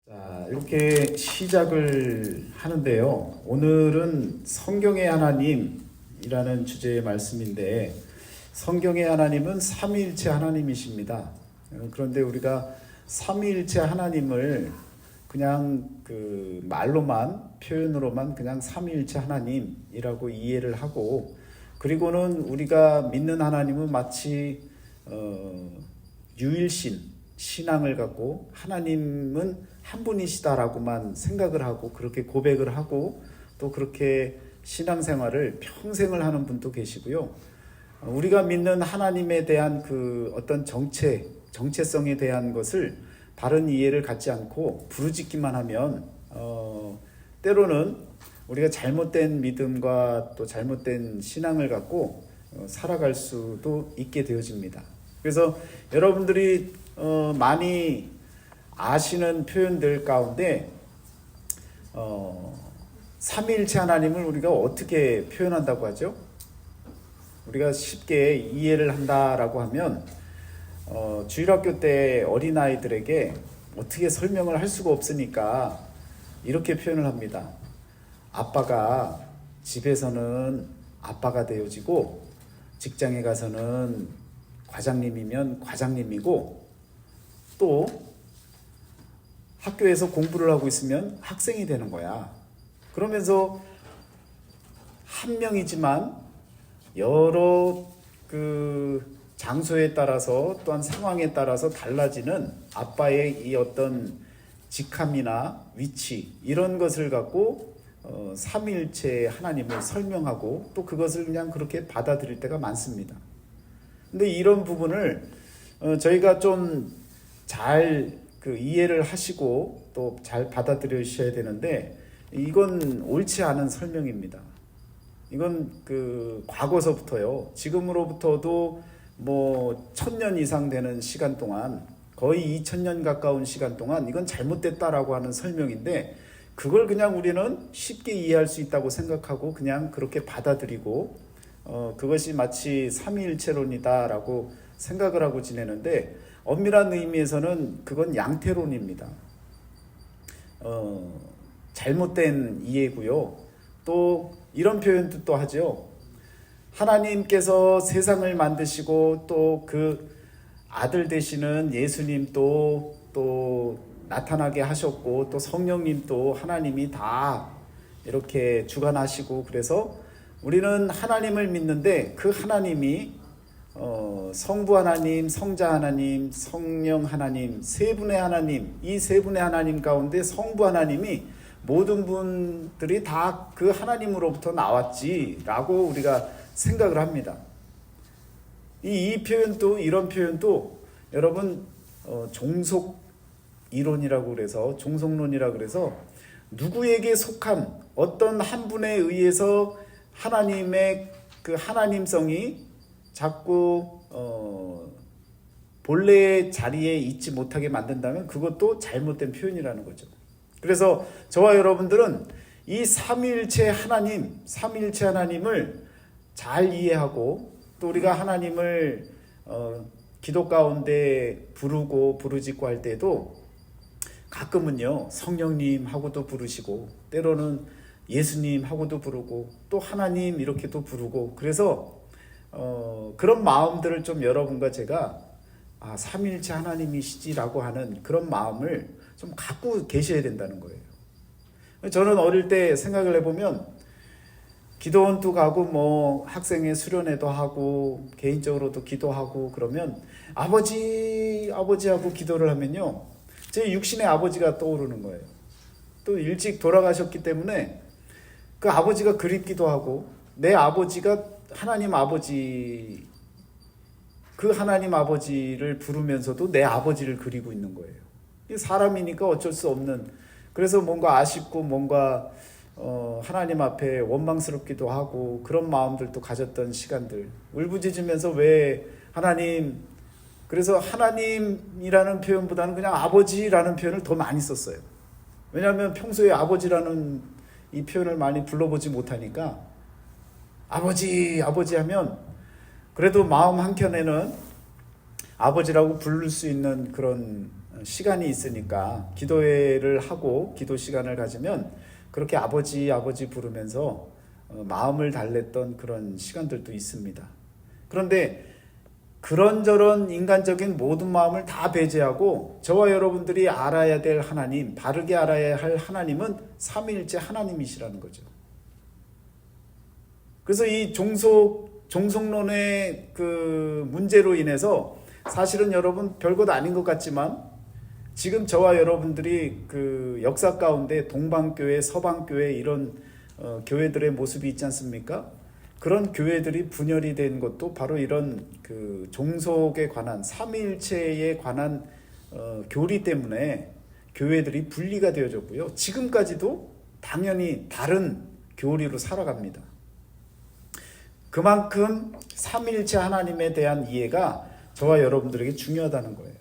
자, 이렇게 시작을 하는데요. 오늘은 성경의 하나님이라는 주제의 말씀인데, 성경의 하나님은 삼위일체 하나님이십니다. 그런데 우리가 삼위일체 하나님을 그냥 그 말로만, 표현으로만 그냥 삼위일체 하나님이라고 이해를 하고, 그리고는 우리가 믿는 하나님은 마치 유일신, 신앙을 갖고 하나님은 한 분이시다라고만 생각을 하고 그렇게 고백을 하고 또 그렇게 신앙생활을 평생을 하는 분도 계시고요. 우리가 믿는 하나님에 대한 그 어떤 정체성에 대한 것을 바른 이해를 갖지 않고 부르짖기만 하면 때로는 우리가 잘못된 믿음과 또 잘못된 신앙을 갖고 살아갈 수도 있게 되어집니다. 그래서 여러분들이 많이 아시는 표현들 가운데 삼위일체 하나님을 우리가 어떻게 표현한다고 하죠? 우리가 쉽게 이해를 한다라고 하면 주일학교 때 어린아이들에게 어떻게 설명을 할 수가 없으니까 이렇게 표현을 합니다. 아빠가 집에서는 아빠가 되어지고 직장에 가서는 과장님이면 과장님이고 또 학교에서 공부를 하고 있으면 학생이 되는 거야. 그러면서 한 명이지만 여러 그 장소에 따라서 또한 상황에 따라서 달라지는 아빠의 이 어떤 직함이나 위치 이런 것을 갖고 삼위일체 하나님을 설명하고 또 그것을 그냥 그렇게 받아들일 때가 많습니다. 근데 이런 부분을 저희가 좀 잘 그 이해를 하시고 또 잘 받아들여주셔야 되는데 이건 옳지 않은 설명입니다. 이건 그 과거서부터요. 지금으로부터도 뭐 1000년 이상 되는 시간 동안 거의 2000년 가까운 시간 동안 이건 잘못됐다라고 하는 설명인데 그걸 그냥 우리는 쉽게 이해할 수 있다고 생각하고 그냥 그렇게 받아들이고 그것이 마치 삼위일체론이다라고 생각을 하고 지내는데 엄밀한 의미에서는 그건 양태론입니다. 잘못된 이해고요. 또 이런 표현도 또 하죠. 하나님께서 세상을 만드시고 또 그 아들 되시는 예수님도 또 나타나게 하셨고 또 성령님도 하나님이 다 이렇게 주관하시고 그래서 우리는 하나님을 믿는데 그 하나님이 성부 하나님, 성자 하나님, 성령 하나님, 세 분의 하나님, 이 세 분의 하나님 가운데 성부 하나님이 모든 분들이 다 그 하나님으로부터 나왔지라고 우리가 생각을 합니다. 이 표현도 이런 표현도 여러분 종속 이론이라고 그래서 종속론이라고 그래서 누구에게 속한 어떤 한 분에 의해서 하나님의 그 하나님성이 자꾸 본래의 자리에 있지 못하게 만든다면 그것도 잘못된 표현이라는 거죠. 그래서 저와 여러분들은 이 삼위일체 하나님, 삼위일체 하나님을 잘 이해하고 또 우리가 하나님을 기도 가운데 부르고 부르짖고 할 때도 가끔은요 성령님하고도 부르시고 때로는 예수님하고도 부르고 또 하나님 이렇게도 부르고 그래서 그런 마음들을 좀 여러분과 제가 삼위일체 하나님이시지라고 하는 그런 마음을 좀 갖고 계셔야 된다는 거예요. 저는 어릴 때 생각을 해보면 기도원도 가고 뭐 학생회 수련회도 하고 개인적으로도 기도하고 그러면 아버지 하고 기도를 하면요 제 육신의 아버지가 떠오르는 거예요. 또 일찍 돌아가셨기 때문에 그 아버지가 그립기도 하고 내 아버지가 하나님 아버지 그 하나님 아버지를 부르면서도 내 아버지를 그리고 있는 거예요. 사람이니까 어쩔 수 없는 그래서 뭔가 아쉽고 뭔가 하나님 앞에 원망스럽기도 하고 그런 마음들도 가졌던 시간들 울부짖으면서 왜 하나님 그래서 하나님이라는 표현보다는 그냥 아버지라는 표현을 더 많이 썼어요. 왜냐하면 평소에 아버지라는 이 표현을 많이 불러보지 못하니까 아버지 하면 그래도 마음 한켠에는 아버지라고 부를 수 있는 그런 시간이 있으니까 기도회를 하고 기도 시간을 가지면 그렇게 아버지 아버지 부르면서 마음을 달랬던 그런 시간들도 있습니다. 그런데 그런저런 인간적인 모든 마음을 다 배제하고 저와 여러분들이 알아야 될 하나님, 바르게 알아야 할 하나님은 삼위일체 하나님이시라는 거죠. 그래서 이 종속론의 그 문제로 인해서 사실은 여러분 별것 아닌 것 같지만 지금 저와 여러분들이 그 역사 가운데 동방교회, 서방교회 이런 교회들의 모습이 있지 않습니까? 그런 교회들이 분열이 된 것도 바로 이런 그 종속에 관한 삼위일체에 관한 교리 때문에 교회들이 분리가 되어졌고요. 지금까지도 당연히 다른 교리로 살아갑니다. 그만큼 삼위일체 하나님에 대한 이해가 저와 여러분들에게 중요하다는 거예요.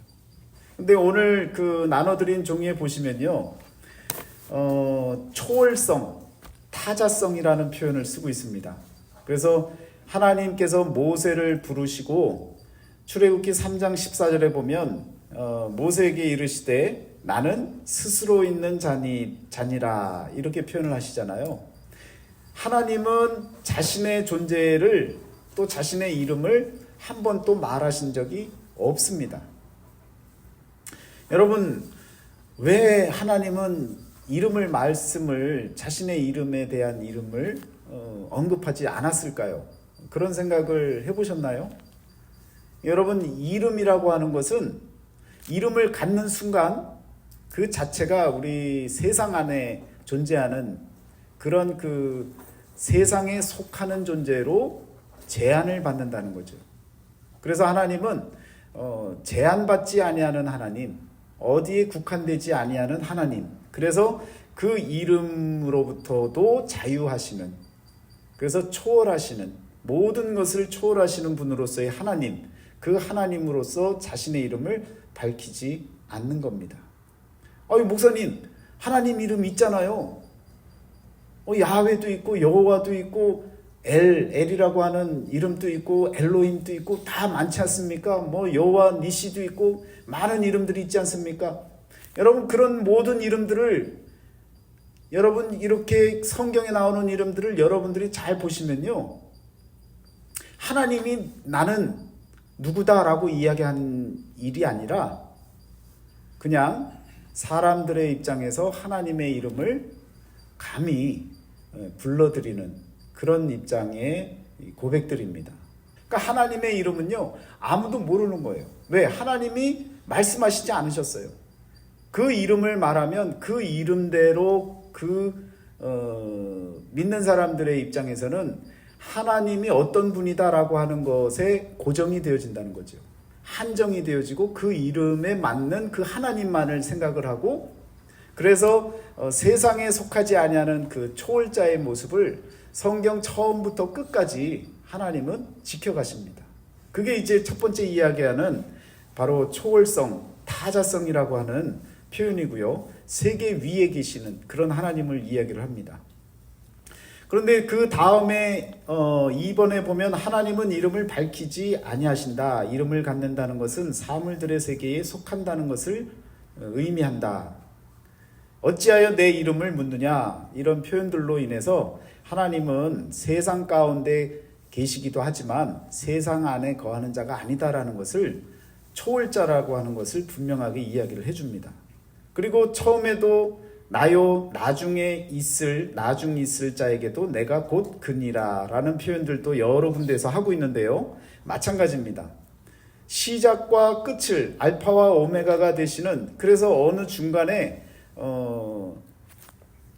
근데 오늘 그 나눠드린 종이에 보시면요, 초월성, 타자성이라는 표현을 쓰고 있습니다. 그래서 하나님께서 모세를 부르시고 출애굽기 3장 14절에 보면 모세에게 이르시되 나는 스스로 있는 자니라 이렇게 표현을 하시잖아요. 하나님은 자신의 존재를 또 자신의 이름을 한 번 또 말하신 적이 없습니다. 여러분, 왜 하나님은 말씀을 자신의 이름에 대한 이름을 언급하지 않았을까요? 그런 생각을 해보셨나요? 여러분, 이름이라고 하는 것은 이름을 갖는 순간 그 자체가 우리 세상 안에 존재하는 그런 그 세상에 속하는 존재로 제한을 받는다는 거죠. 그래서 하나님은 제한받지 아니하는 하나님, 어디에 국한되지 아니하는 하나님, 그래서 그 이름으로부터도 자유하시는, 그래서 초월하시는, 모든 것을 초월하시는 분으로서의 하나님, 그 하나님으로서 자신의 이름을 밝히지 않는 겁니다. 목사님, 하나님 이름 있잖아요. 야훼도 있고 여호와도 있고 엘이라고 하는 이름도 있고 엘로힘도 있고 다 많지 않습니까? 여호와 니시도 있고 많은 이름들이 있지 않습니까? 여러분, 그런 모든 이름들을 여러분 이렇게 성경에 나오는 이름들을 여러분들이 잘 보시면요, 하나님이 나는 누구다라고 이야기한 일이 아니라 그냥 사람들의 입장에서 하나님의 이름을 감히 불러드리는 그런 입장의 고백들입니다. 그러니까 하나님의 이름은요, 아무도 모르는 거예요. 왜? 하나님이 말씀하시지 않으셨어요. 그 이름을 말하면 그 이름대로 믿는 사람들의 입장에서는 하나님이 어떤 분이다라고 하는 것에 고정이 되어진다는 거죠. 한정이 되어지고 그 이름에 맞는 그 하나님만을 생각을 하고, 그래서 세상에 속하지 아니하는 그 초월자의 모습을 성경 처음부터 끝까지 하나님은 지켜가십니다. 그게 이제 첫 번째 이야기하는 바로 초월성, 타자성이라고 하는 표현이고요. 세계 위에 계시는 그런 하나님을 이야기를 합니다. 그런데 그 다음에 2번에 보면 하나님은 이름을 밝히지 아니하신다. 이름을 갖는다는 것은 사물들의 세계에 속한다는 것을 의미한다. 어찌하여 내 이름을 묻느냐, 이런 표현들로 인해서 하나님은 세상 가운데 계시기도 하지만 세상 안에 거하는 자가 아니다라는 것을, 초월자라고 하는 것을 분명하게 이야기를 해줍니다. 그리고 처음에도 나요 나중 있을 자에게도 내가 곧 그니라 라는 표현들도 여러 군데에서 하고 있는데요, 마찬가지입니다. 시작과 끝을 알파와 오메가가 되시는, 그래서 어느 중간에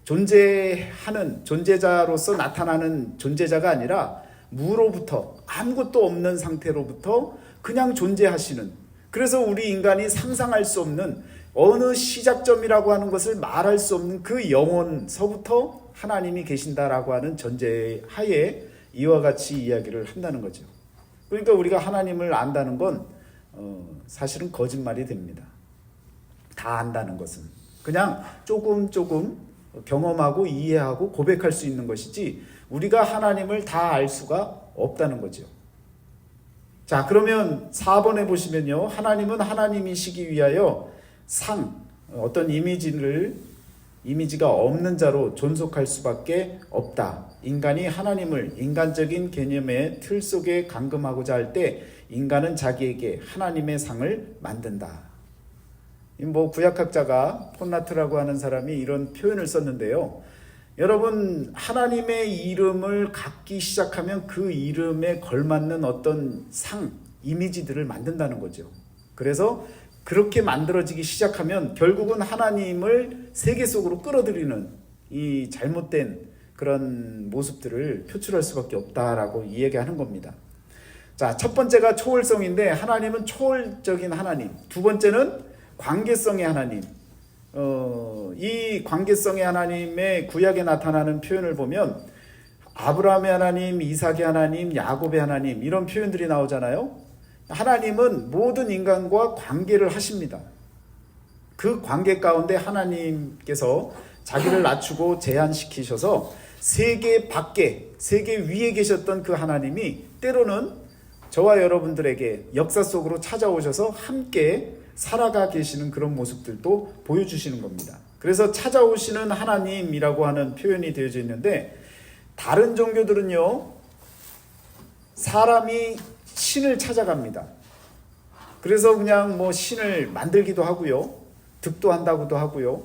존재하는 존재자로서 나타나는 존재자가 아니라 무로부터, 아무것도 없는 상태로부터 그냥 존재하시는, 그래서 우리 인간이 상상할 수 없는 어느 시작점이라고 하는 것을 말할 수 없는 그 영원서부터 하나님이 계신다라고 하는 전제하에 이와 같이 이야기를 한다는 거죠. 그러니까 우리가 하나님을 안다는 건 사실은 거짓말이 됩니다. 다 안다는 것은 그냥 조금 경험하고 이해하고 고백할 수 있는 것이지, 우리가 하나님을 다 알 수가 없다는 거죠. 자, 그러면 4번에 보시면요, 하나님은 하나님이시기 위하여 어떤 이미지가 없는 자로 존속할 수밖에 없다. 인간이 하나님을 인간적인 개념의 틀 속에 감금하고자 할 때 인간은 자기에게 하나님의 상을 만든다. 구약학자가 폰나트라고 하는 사람이 이런 표현을 썼는데요. 여러분, 하나님의 이름을 갖기 시작하면 그 이름에 걸맞는 어떤 이미지들을 만든다는 거죠. 그래서 그렇게 만들어지기 시작하면 결국은 하나님을 세계 속으로 끌어들이는 이 잘못된 그런 모습들을 표출할 수밖에 없다라고 이야기하는 겁니다. 자, 첫 번째가 초월성인데 하나님은 초월적인 하나님. 두 번째는 관계성의 하나님. 이 관계성의 하나님의 구약에 나타나는 표현을 보면 아브라함의 하나님, 이삭의 하나님, 야곱의 하나님 이런 표현들이 나오잖아요. 하나님은 모든 인간과 관계를 하십니다. 그 관계 가운데 하나님께서 자기를 낮추고 제한시키셔서 세계 밖에, 세계 위에 계셨던 그 하나님이 때로는 저와 여러분들에게 역사 속으로 찾아오셔서 함께 살아가 계시는 그런 모습들도 보여주시는 겁니다. 그래서 찾아오시는 하나님이라고 하는 표현이 되어져 있는데 다른 종교들은요, 사람이 신을 찾아갑니다. 그래서 그냥 신을 만들기도 하고요, 득도 한다고도 하고요.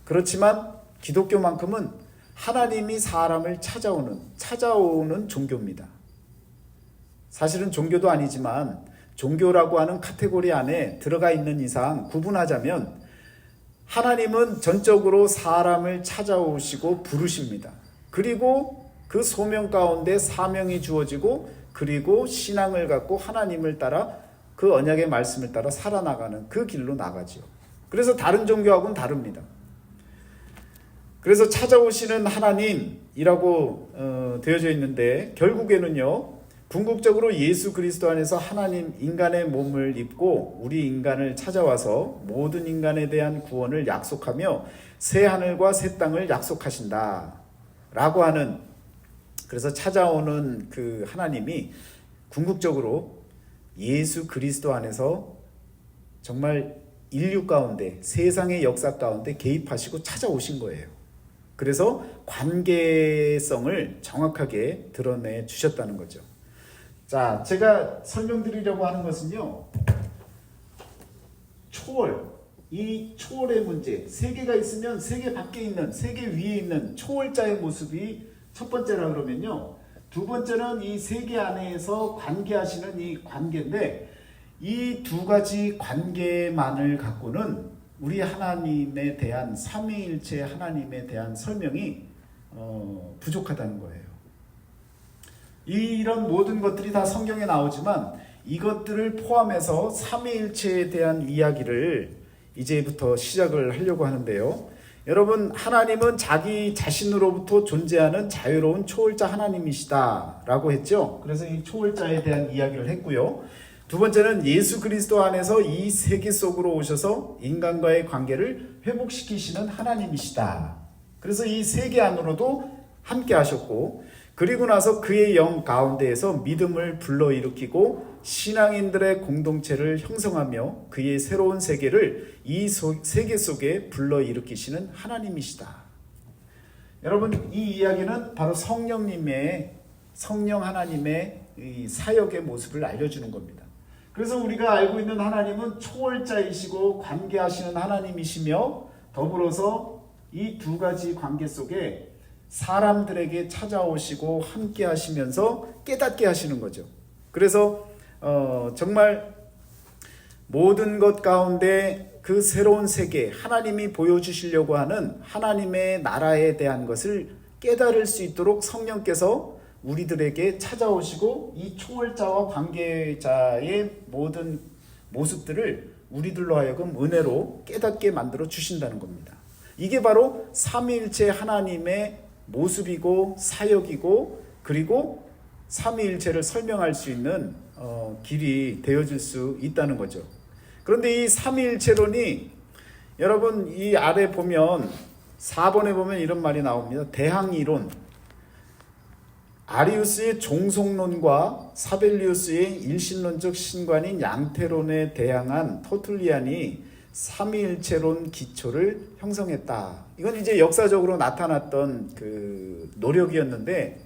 그렇지만 기독교만큼은 하나님이 사람을 찾아오는 종교입니다. 사실은 종교도 아니지만 종교라고 하는 카테고리 안에 들어가 있는 이상 구분하자면 하나님은 전적으로 사람을 찾아오시고 부르십니다. 그리고 그 소명 가운데 사명이 주어지고 그리고 신앙을 갖고 하나님을 따라 그 언약의 말씀을 따라 살아나가는 그 길로 나가죠. 그래서 다른 종교하고는 다릅니다. 그래서 찾아오시는 하나님이라고 되어져 있는데 결국에는요, 궁극적으로 예수 그리스도 안에서 하나님 인간의 몸을 입고 우리 인간을 찾아와서 모든 인간에 대한 구원을 약속하며 새 하늘과 새 땅을 약속하신다 라고 하는, 그래서 찾아오는 그 하나님이 궁극적으로 예수 그리스도 안에서 정말 인류 가운데, 세상의 역사 가운데 개입하시고 찾아오신 거예요. 그래서 관계성을 정확하게 드러내 주셨다는 거죠. 자, 제가 설명드리려고 하는 것은요, 이 초월의 문제, 세계가 있으면 세계 밖에 있는, 세계 위에 있는 초월자의 모습이 첫 번째라 그러면요, 두 번째는 이 세계 안에서 관계하시는 이 관계인데, 이 두 가지 관계만을 갖고는 우리 하나님에 대한 삼위일체 하나님에 대한 설명이 부족하다는 거예요. 이런 모든 것들이 다 성경에 나오지만 이것들을 포함해서 삼위일체에 대한 이야기를 이제부터 시작을 하려고 하는데요. 여러분, 하나님은 자기 자신으로부터 존재하는 자유로운 초월자 하나님이시다 라고 했죠. 그래서 이 초월자에 대한 이야기를 했고요. 두 번째는 예수 그리스도 안에서 이 세계 속으로 오셔서 인간과의 관계를 회복시키시는 하나님이시다. 그래서 이 세계 안으로도 함께 하셨고, 그리고 나서 그의 영 가운데에서 믿음을 불러일으키고 신앙인들의 공동체를 형성하며 그의 새로운 세계를 이 세계 속에 불러일으키시는 하나님이시다. 여러분, 이 이야기는 바로 성령 하나님의 이 사역의 모습을 알려주는 겁니다. 그래서 우리가 알고 있는 하나님은 초월자이시고 관계하시는 하나님이시며 더불어서 이 두 가지 관계 속에 사람들에게 찾아오시고 함께 하시면서 깨닫게 하시는 거죠. 그래서 정말 모든 것 가운데 그 새로운 세계, 하나님이 보여주시려고 하는 하나님의 나라에 대한 것을 깨달을 수 있도록 성령께서 우리들에게 찾아오시고 이 초월자와 관계자의 모든 모습들을 우리들로 하여금 은혜로 깨닫게 만들어 주신다는 겁니다. 이게 바로 삼위일체 하나님의 모습이고 사역이고, 그리고 삼위일체를 설명할 수 있는 길이 되어질 수 있다는 거죠. 그런데 이 삼위일체론이, 여러분 이 아래 보면 4번에 보면 이런 말이 나옵니다. 대항이론, 아리우스의 종속론과 사벨리우스의 일신론적 신관인 양태론에 대항한 터툴리안이 삼위일체론 기초를 형성했다. 이건 이제 역사적으로 나타났던 그 노력이었는데,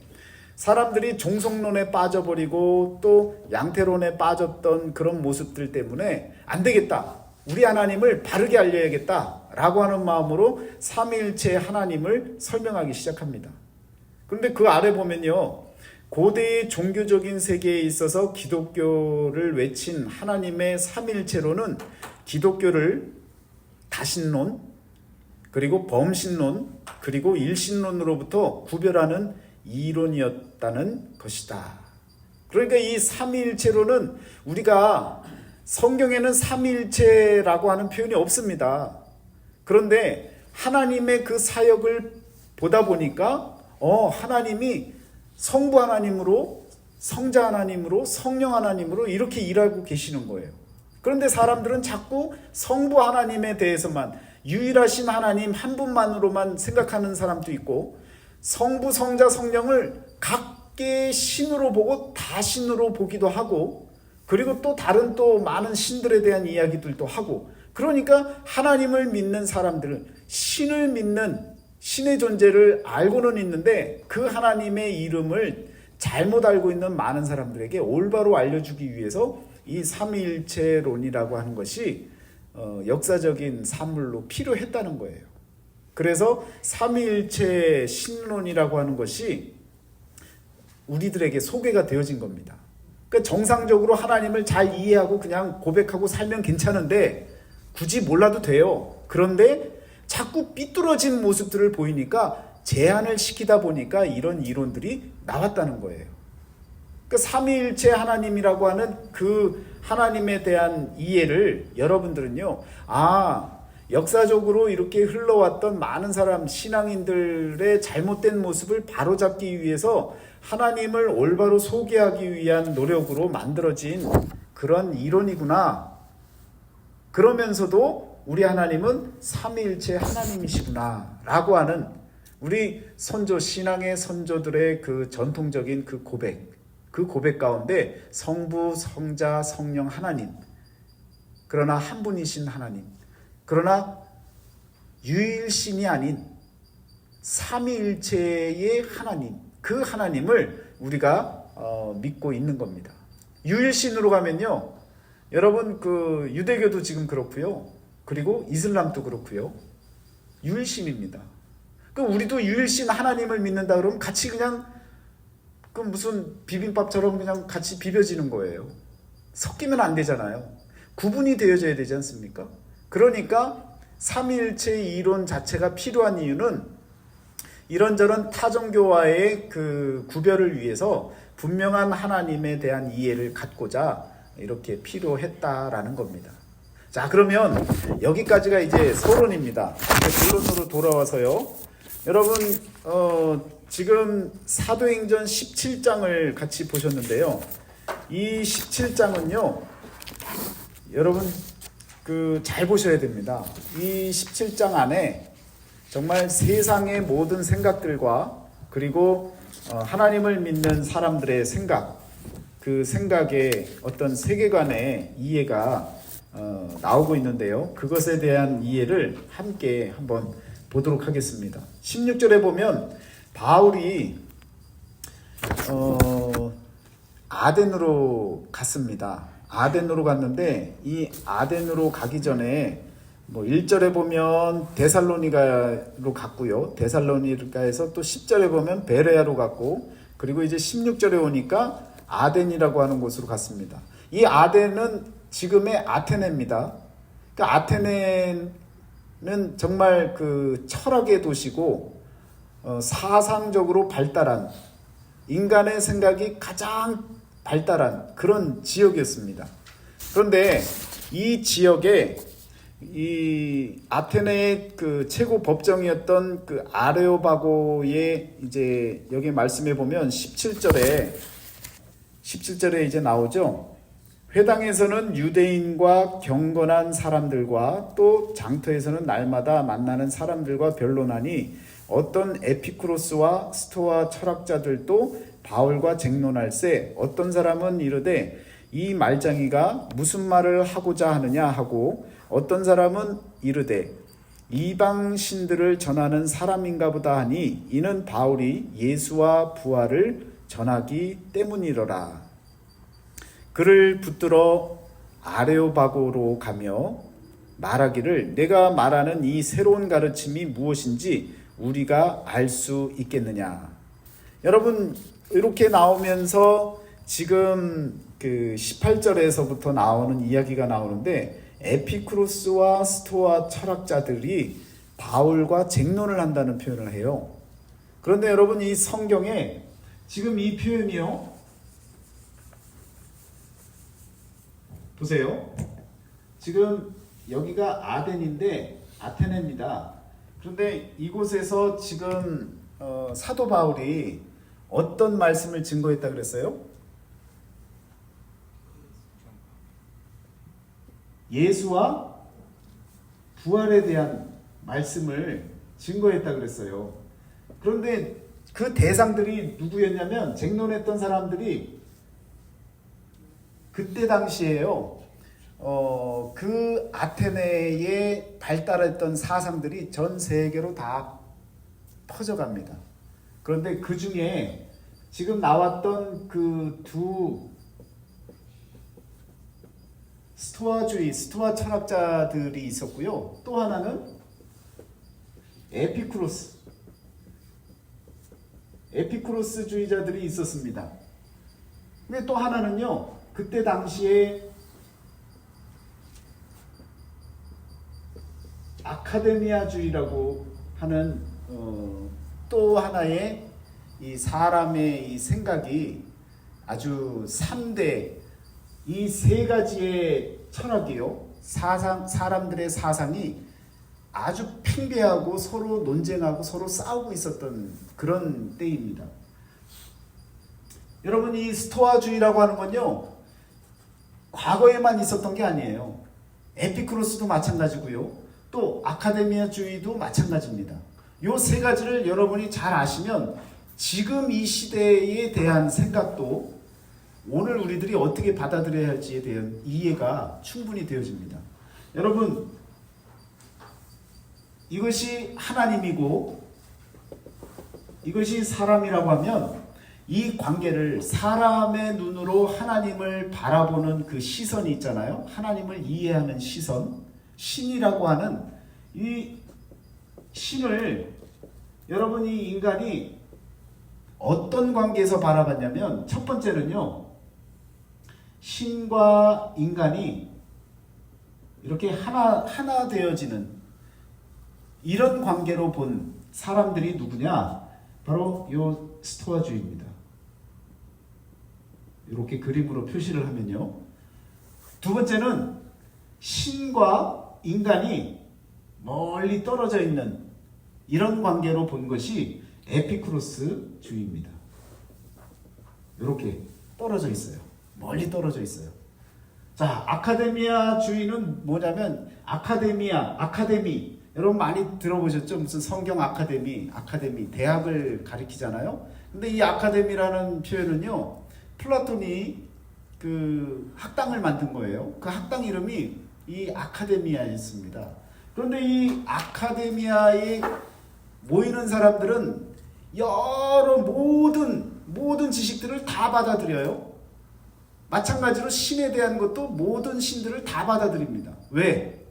사람들이 종속론에 빠져버리고 또 양태론에 빠졌던 그런 모습들 때문에 안 되겠다, 우리 하나님을 바르게 알려야겠다 라고 하는 마음으로 삼위일체 하나님을 설명하기 시작합니다. 그런데 그 아래 보면요, 고대의 종교적인 세계에 있어서 기독교를 외친 하나님의 삼위일체론은 기독교를 다신론, 그리고 범신론, 그리고 일신론으로부터 구별하는 이론이었다는 것이다. 그러니까 이 삼위일체론은, 우리가 성경에는 삼위일체라고 하는 표현이 없습니다. 그런데 하나님의 그 사역을 보다 보니까 하나님이 성부 하나님으로, 성자 하나님으로, 성령 하나님으로 이렇게 일하고 계시는 거예요. 그런데 사람들은 자꾸 성부 하나님에 대해서만, 유일하신 하나님 한 분만으로만 생각하는 사람도 있고, 성부, 성자, 성령을 각계의 신으로 보고 다신으로 보기도 하고, 그리고 또 다른 또 많은 신들에 대한 이야기들도 하고, 그러니까 하나님을 믿는 사람들은 신을 믿는, 신의 존재를 알고는 있는데 그 하나님의 이름을 잘못 알고 있는 많은 사람들에게 올바로 알려주기 위해서 이 삼위일체론이라고 하는 것이 역사적인 산물로 필요했다는 거예요. 그래서 삼위일체 신론이라고 하는 것이 우리들에게 소개가 되어진 겁니다. 그러니까 정상적으로 하나님을 잘 이해하고 그냥 고백하고 살면 괜찮은데 굳이 몰라도 돼요. 그런데 자꾸 삐뚤어진 모습들을 보이니까 제한을 시키다 보니까 이런 이론들이 나왔다는 거예요. 그 삼위일체 하나님이라고 하는 그 하나님에 대한 이해를 여러분들은요, 역사적으로 이렇게 흘러왔던 많은 사람, 신앙인들의 잘못된 모습을 바로잡기 위해서 하나님을 올바로 소개하기 위한 노력으로 만들어진 그런 이론이구나. 그러면서도 우리 하나님은 삼위일체 하나님이시구나 라고 하는 우리 선조, 신앙의 선조들의 그 전통적인 그 고백 가운데 성부, 성자, 성령 하나님, 그러나 한 분이신 하나님, 그러나 유일신이 아닌 삼위일체의 하나님, 그 하나님을 우리가 믿고 있는 겁니다. 유일신으로 가면요, 여러분 그 유대교도 지금 그렇고요, 그리고 이슬람도 그렇고요, 유일신입니다. 그 우리도 유일신 하나님을 믿는다 그러면 같이 그냥 그 무슨 비빔밥처럼 그냥 같이 비벼지는 거예요. 섞이면 안 되잖아요. 구분이 되어져야 되지 않습니까? 그러니까 삼위일체 이론 자체가 필요한 이유는 이런저런 타종교와의 그 구별을 위해서 분명한 하나님에 대한 이해를 갖고자 이렇게 필요했다라는 겁니다. 자, 그러면 여기까지가 이제 서론입니다. 이제 본론으로 돌아와서요. 여러분 지금 사도행전 17장을 같이 보셨는데요. 이 17장은요, 여러분 그 잘 보셔야 됩니다. 이 17장 안에 정말 세상의 모든 생각들과 그리고 하나님을 믿는 사람들의 생각, 그 생각의 어떤 세계관의 이해가 나오고 있는데요. 그것에 대한 이해를 함께 한번 보도록 하겠습니다. 16절에 보면 바울이 아덴으로 갔습니다. 아덴으로 갔는데 이 아덴으로 가기 전에 1절에 보면 데살로니가로 갔고요. 데살로니가에서 또 10절에 보면 베레아로 갔고, 그리고 이제 16절에 오니까 아덴이라고 하는 곳으로 갔습니다. 이 아덴은 지금의 아테네입니다. 그러니까 아테네는 정말 그 철학의 도시고 사상적으로 발달한, 인간의 생각이 가장 발달한 그런 지역이었습니다. 그런데 이 지역에 이 아테네의 그 최고 법정이었던 그 아레오바고의 이제 여기 말씀해 보면 17절에 이제 나오죠. 회당에서는 유대인과 경건한 사람들과 또 장터에서는 날마다 만나는 사람들과 변론하니 어떤 에피쿠로스와 스토아 철학자들도 바울과 쟁론할세 어떤 사람은 이르되 이 말장이가 무슨 말을 하고자 하느냐 하고 어떤 사람은 이르되 이방 신들을 전하는 사람인가 보다 하니 이는 바울이 예수와 부활을 전하기 때문이로라. 그를 붙들어 아레오바고로 가며 말하기를 내가 말하는 이 새로운 가르침이 무엇인지 우리가 알 수 있겠느냐. 여러분, 이렇게 나오면서 지금 그 18절에서부터 나오는 이야기가 나오는데 에피쿠로스와 스토아 철학자들이 바울과 쟁론을 한다는 표현을 해요. 그런데 여러분, 이 성경에 지금 이 표현이요, 보세요. 지금 여기가 아덴인데 아테네입니다. 그런데 이곳에서 지금 사도 바울이 어떤 말씀을 증거했다 그랬어요? 예수와 부활에 대한 말씀을 증거했다 그랬어요. 그런데 그 대상들이 누구였냐면 쟁론했던 사람들이 그때 당시에요. 그 아테네에 발달했던 사상들이 전 세계로 다 퍼져갑니다. 그런데 그 중에 지금 나왔던 그 두 스토아 철학자들이 있었고요. 또 하나는 에피쿠로스주의자들이 있었습니다. 근데 또 하나는요, 그때 당시에 아카데미아주의라고 하는 또 하나의 이 사람의 이 생각이 아주 3대 이 세 가지의 철학이요, 사람들의 사상이 아주 팽배하고 서로 논쟁하고 서로 싸우고 있었던 그런 때입니다. 여러분, 이 스토아주의라고 하는 건요, 과거에만 있었던 게 아니에요. 에피쿠로스도 마찬가지고요, 또 아카데미아주의도 마찬가지입니다. 이 세 가지를 여러분이 잘 아시면 지금 이 시대에 대한 생각도 오늘 우리들이 어떻게 받아들여야 할지에 대한 이해가 충분히 되어집니다. 여러분, 이것이 하나님이고 이것이 사람이라고 하면 이 관계를 사람의 눈으로 하나님을 바라보는 그 시선이 있잖아요. 하나님을 이해하는 시선, 신이라고 하는 이 신을 여러분이 인간이 어떤 관계에서 바라봤냐면 첫 번째는요, 신과 인간이 이렇게 하나 되어지는 이런 관계로 본 사람들이 누구냐? 바로 요 스토아주의입니다. 이렇게 그림으로 표시를 하면요. 두 번째는 신과 인간이 멀리 떨어져 있는 이런 관계로 본 것이 에피쿠로스주의입니다. 이렇게 떨어져 있어요. 멀리 떨어져 있어요. 자, 아카데미아주의는 뭐냐면 아카데미. 여러분 많이 들어보셨죠? 무슨 성경 아카데미, 대학을 가리키잖아요. 근데 이 아카데미라는 표현은요, 플라톤이 그 학당을 만든 거예요. 그 학당 이름이 이 아카데미아였습니다. 그런데 이 아카데미아에 모이는 사람들은 여러 모든 지식들을 다 받아들여요. 마찬가지로 신에 대한 것도 모든 신들을 다 받아들입니다. 왜?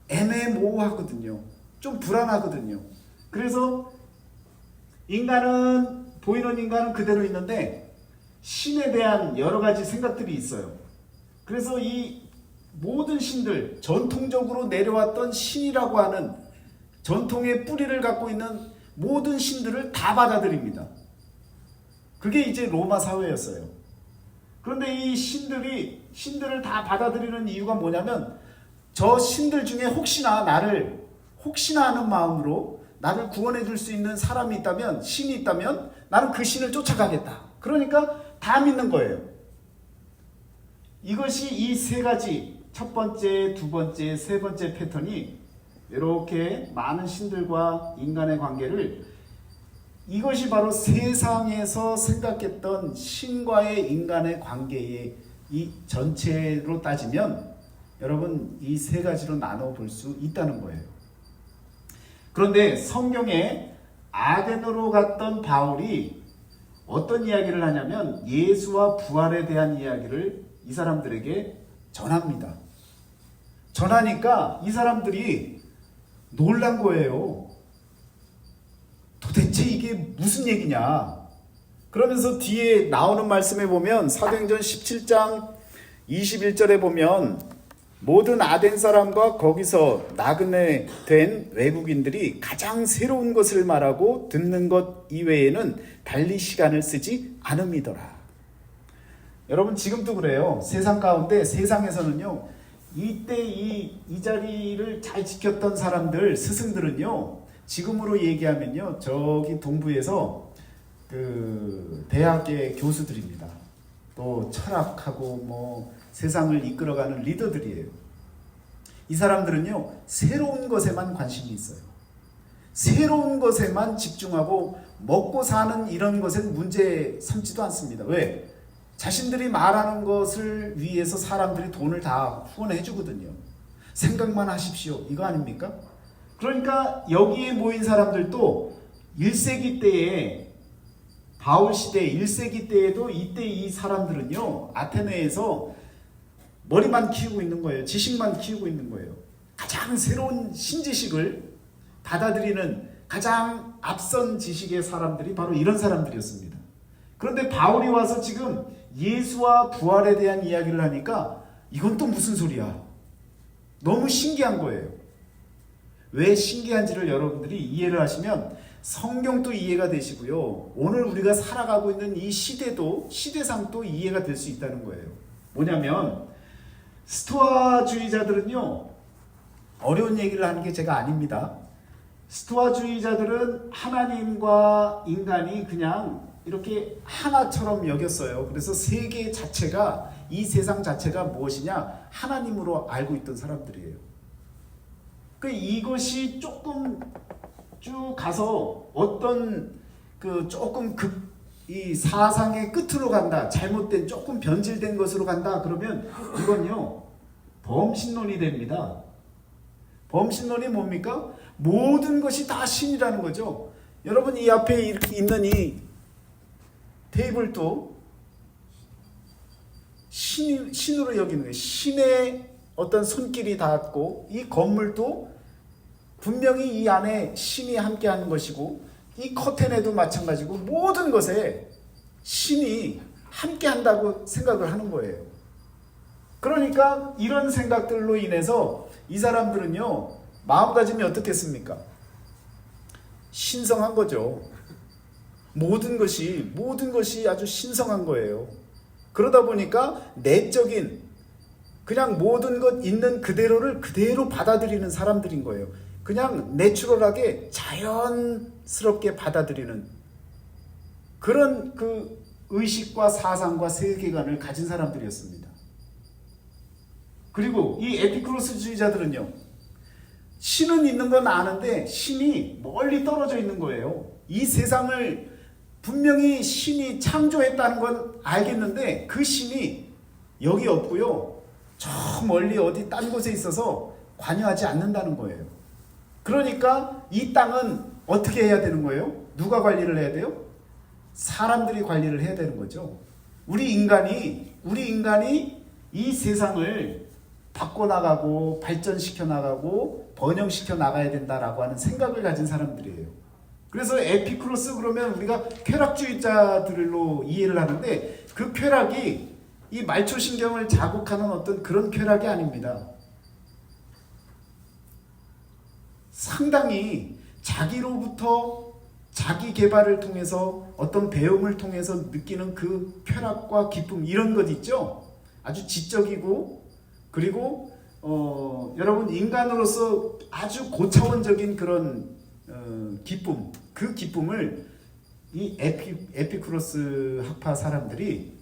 애매모호하거든요. 좀 불안하거든요. 그래서 보이는 인간은 그대로 있는데 신에 대한 여러 가지 생각들이 있어요. 그래서 이 모든 신들, 전통적으로 내려왔던 신이라고 하는 전통의 뿌리를 갖고 있는 모든 신들을 다 받아들입니다. 그게 이제 로마 사회였어요. 그런데 이 신들을 다 받아들이는 이유가 뭐냐면 저 신들 중에 혹시나 하는 마음으로 나를 구원해 줄 수 있는 사람이 있다면, 신이 있다면 나는 그 신을 쫓아가겠다. 그러니까 다 믿는 거예요. 이것이 이 세 가지, 첫 번째, 두 번째, 세 번째 패턴이 이렇게 많은 신들과 인간의 관계를, 이것이 바로 세상에서 생각했던 신과의 인간의 관계의 이 전체로 따지면 여러분 이 세 가지로 나눠 볼 수 있다는 거예요. 그런데 성경에 아덴으로 갔던 바울이 어떤 이야기를 하냐면 예수와 부활에 대한 이야기를 이 사람들에게 전합니다. 전하니까 이 사람들이 놀란 거예요. 도대체 이게 무슨 얘기냐? 그러면서 뒤에 나오는 말씀에 보면 사도행전 17장 21절에 보면 모든 아덴 사람과 거기서 나그네 된 외국인들이 가장 새로운 것을 말하고 듣는 것 이외에는 달리 시간을 쓰지 않음이더라. 여러분 지금도 그래요. 세상 가운데 세상에서는요. 이때 이 자리를 잘 지켰던 사람들 스승들은요. 지금으로 얘기하면요. 저기 동부에서 그 대학의 교수들입니다. 또 철학하고 뭐 세상을 이끌어가는 리더들이에요. 이 사람들은요. 새로운 것에만 관심이 있어요. 새로운 것에만 집중하고 먹고 사는 이런 것은 문제 삼지도 않습니다. 왜? 자신들이 말하는 것을 위해서 사람들이 돈을 다 후원해 주거든요. 생각만 하십시오. 이거 아닙니까? 그러니까 여기에 모인 사람들도 1세기 때에 바울 시대 1세기 때에도 이때 이 사람들은요. 아테네에서 머리만 키우고 있는 거예요. 지식만 키우고 있는 거예요. 가장 새로운 신지식을 받아들이는 가장 앞선 지식의 사람들이 바로 이런 사람들이었습니다. 그런데 바울이 와서 지금 예수와 부활에 대한 이야기를 하니까 이건 또 무슨 소리야? 너무 신기한 거예요. 왜 신기한지를 여러분들이 이해를 하시면 성경도 이해가 되시고요. 오늘 우리가 살아가고 있는 이 시대도 시대상도 이해가 될 수 있다는 거예요. 뭐냐면 스토아주의자들은요. 어려운 얘기를 하는 게 제가 아닙니다. 스토아주의자들은 하나님과 인간이 그냥 이렇게 하나처럼 여겼어요. 그래서 세계 자체가 이 세상 자체가 무엇이냐? 하나님으로 알고 있던 사람들이에요. 그 이것이 조금 쭉 가서 어떤 그 조금 이 사상의 끝으로 간다. 잘못된 조금 변질된 것으로 간다. 그러면 이건요. 범신론이 됩니다. 범신론이 뭡니까? 모든 것이 다 신이라는 거죠. 여러분 이 앞에 이렇게 있는 이 테이블도 신으로 여기는 거예요. 신의 어떤 손길이 닿았고 이 건물도 분명히 이 안에 신이 함께하는 것이고 이 커튼에도 마찬가지고 모든 것에 신이 함께한다고 생각을 하는 거예요. 그러니까 이런 생각들로 인해서 이 사람들은요. 마음가짐이 어떻겠습니까? 신성한 거죠. 모든 것이 아주 신성한 거예요. 그러다 보니까 내적인 그냥 모든 것 있는 그대로를 그대로 받아들이는 사람들인 거예요. 그냥 내추럴하게 자연스럽게 받아들이는 그런 그 의식과 사상과 세계관을 가진 사람들이었습니다. 그리고 이 에피쿠로스주의자들은요. 신은 있는 건 아는데 신이 멀리 떨어져 있는 거예요. 이 세상을 분명히 신이 창조했다는 건 알겠는데 그 신이 여기 없고요. 저 멀리 어디 딴 곳에 있어서 관여하지 않는다는 거예요. 그러니까 이 땅은 어떻게 해야 되는 거예요? 누가 관리를 해야 돼요? 사람들이 관리를 해야 되는 거죠. 우리 인간이 이 세상을 바꿔나가고 발전시켜 나가고 번영시켜 나가야 된다라고 하는 생각을 가진 사람들이에요. 그래서 에피쿠로스 그러면 우리가 쾌락주의자들로 이해를 하는데 그 쾌락이 이 말초신경을 자극하는 어떤 그런 쾌락이 아닙니다. 상당히 자기로부터 자기 개발을 통해서 어떤 배움을 통해서 느끼는 그 쾌락과 기쁨 이런 것 있죠. 아주 지적이고 그리고 여러분 인간으로서 아주 고차원적인 그런 기쁨 그 기쁨을 이 에피쿠로스 학파 사람들이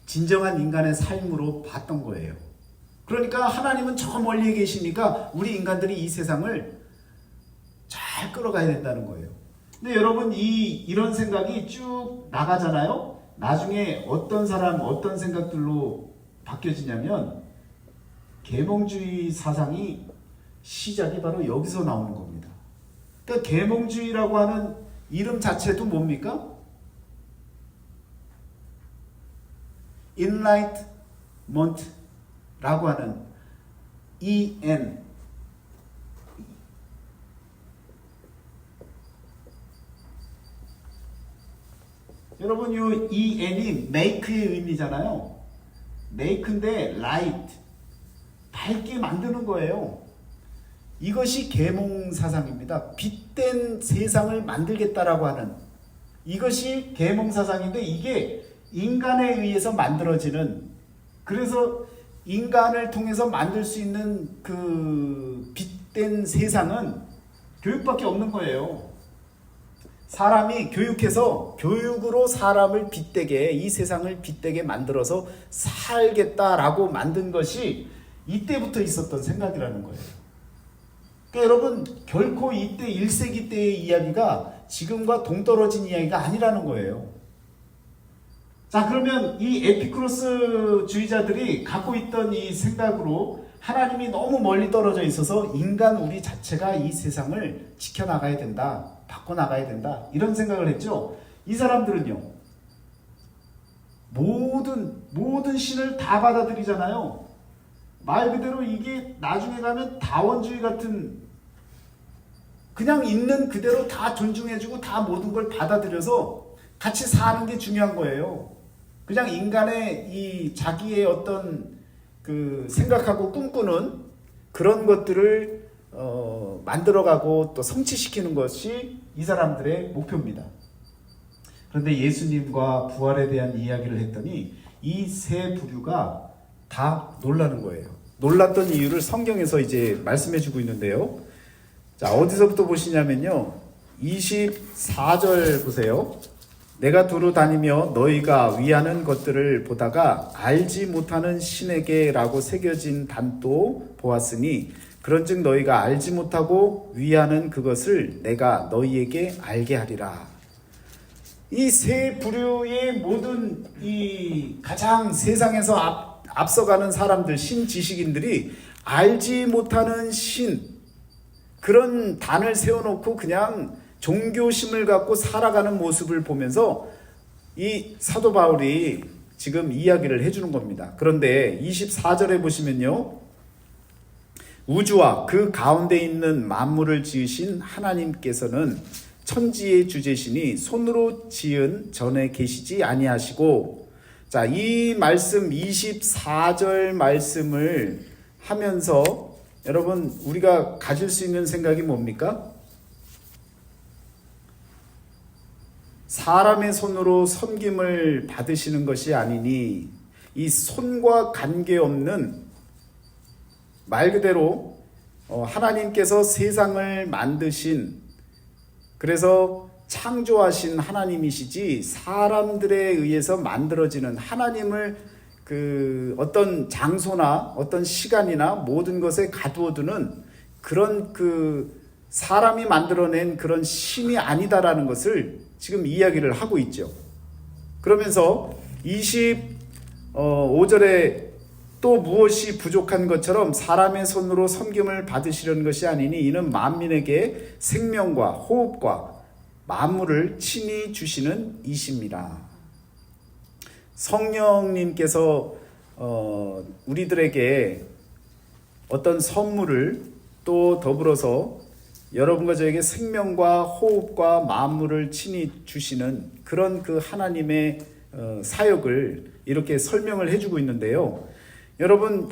진정한 인간의 삶으로 봤던 거예요. 그러니까 하나님은 저 멀리 계시니까 우리 인간들이 이 세상을 잘 끌어가야 된다는 거예요. 근데 여러분 이런 생각이 쭉 나가잖아요. 나중에 어떤 사람 어떤 생각들로 바뀌어지냐면 계몽주의 사상이 시작이 바로 여기서 나오는 겁니다. 그러니까 계몽주의라고 하는 이름 자체도 뭡니까? Enlightenment라고 하는 EN 여러분 이 EN이 make의 의미잖아요. make인데 light 밝게 만드는 거예요. 이것이 계몽 사상입니다. 빛된 세상을 만들겠다라고 하는 이것이 계몽 사상인데 이게 인간에 의해서 만들어지는 그래서 인간을 통해서 만들 수 있는 그 빛된 세상은 교육밖에 없는 거예요. 사람이 교육해서 교육으로 사람을 빛되게 이 세상을 빛되게 만들어서 살겠다라고 만든 것이 이때부터 있었던 생각이라는 거예요. 그러니까 여러분 결코 이때 1세기 때의 이야기가 지금과 동떨어진 이야기가 아니라는 거예요. 자 그러면 이 에피쿠로스주의자들이 갖고 있던 이 생각으로 하나님이 너무 멀리 떨어져 있어서 인간 우리 자체가 이 세상을 지켜나가야 된다. 바꿔나가야 된다. 이런 생각을 했죠. 이 사람들은요. 모든 신을 다 받아들이잖아요. 말 그대로 이게 나중에 가면 다원주의 같은 그냥 있는 그대로 다 존중해주고 다 모든 걸 받아들여서 같이 사는 게 중요한 거예요. 그냥 인간의 이 자기의 어떤 그 생각하고 꿈꾸는 그런 것들을 만들어가고 또 성취시키는 것이 이 사람들의 목표입니다. 그런데 예수님과 부활에 대한 이야기를 했더니 이 세 부류가 다 놀라는 거예요. 놀랐던 이유를 성경에서 이제 말씀해주고 있는데요. 자 어디서부터 보시냐면요. 24절 보세요. 내가 두루 다니며 너희가 위하는 것들을 보다가 알지 못하는 신에게라고 새겨진 단도 보았으니 그런즉 너희가 알지 못하고 위하는 그것을 내가 너희에게 알게 하리라. 이 세 부류의 모든 이 가장 세상에서 앞서가는 사람들 신지식인들이 알지 못하는 신 그런 단을 세워놓고 그냥 종교심을 갖고 살아가는 모습을 보면서 이 사도 바울이 지금 이야기를 해주는 겁니다. 그런데 24절에 보시면요. 우주와 그 가운데 있는 만물을 지으신 하나님께서는 천지의 주제시니 손으로 지은 전에 계시지 아니하시고 자, 이 말씀 24절 말씀을 하면서 여러분 우리가 가질 수 있는 생각이 뭡니까? 사람의 손으로 섬김을 받으시는 것이 아니니 이 손과 관계없는 말 그대로 하나님께서 세상을 만드신 그래서 창조하신 하나님이시지 사람들에 의해서 만들어지는 하나님을 그 어떤 장소나 어떤 시간이나 모든 것에 가두어두는 그런 그 사람이 만들어낸 그런 신이 아니다라는 것을 지금 이야기를 하고 있죠. 그러면서 25절에 또 무엇이 부족한 것처럼 사람의 손으로 섬김을 받으시려는 것이 아니니 이는 만민에게 생명과 호흡과 만물을 친히 주시는 이십니다. 성령님께서 우리들에게 어떤 선물을 또 더불어서 여러분과 저에게 생명과 호흡과 만물을 친히 주시는 그런 그 하나님의 사역을 이렇게 설명을 해주고 있는데요. 여러분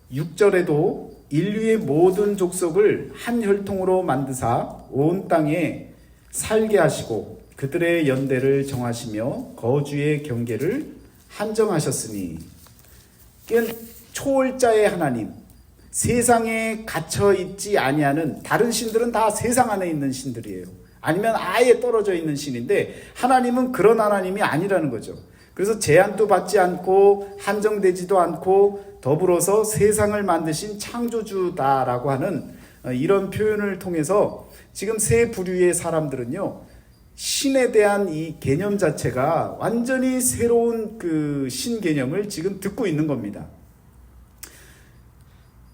26절에도 인류의 모든 족속을 한 혈통으로 만드사 온 땅에 살게 하시고 그들의 연대를 정하시며 거주의 경계를 한정하셨으니 초월자의 하나님 세상에 갇혀 있지 아니하는 다른 신들은 다 세상 안에 있는 신들이에요. 아니면 아예 떨어져 있는 신인데 하나님은 그런 하나님이 아니라는 거죠. 그래서 제한도 받지 않고 한정되지도 않고 더불어서 세상을 만드신 창조주다라고 하는 이런 표현을 통해서 지금 세 부류의 사람들은요. 신에 대한 이 개념 자체가 완전히 새로운 그 신 개념을 지금 듣고 있는 겁니다.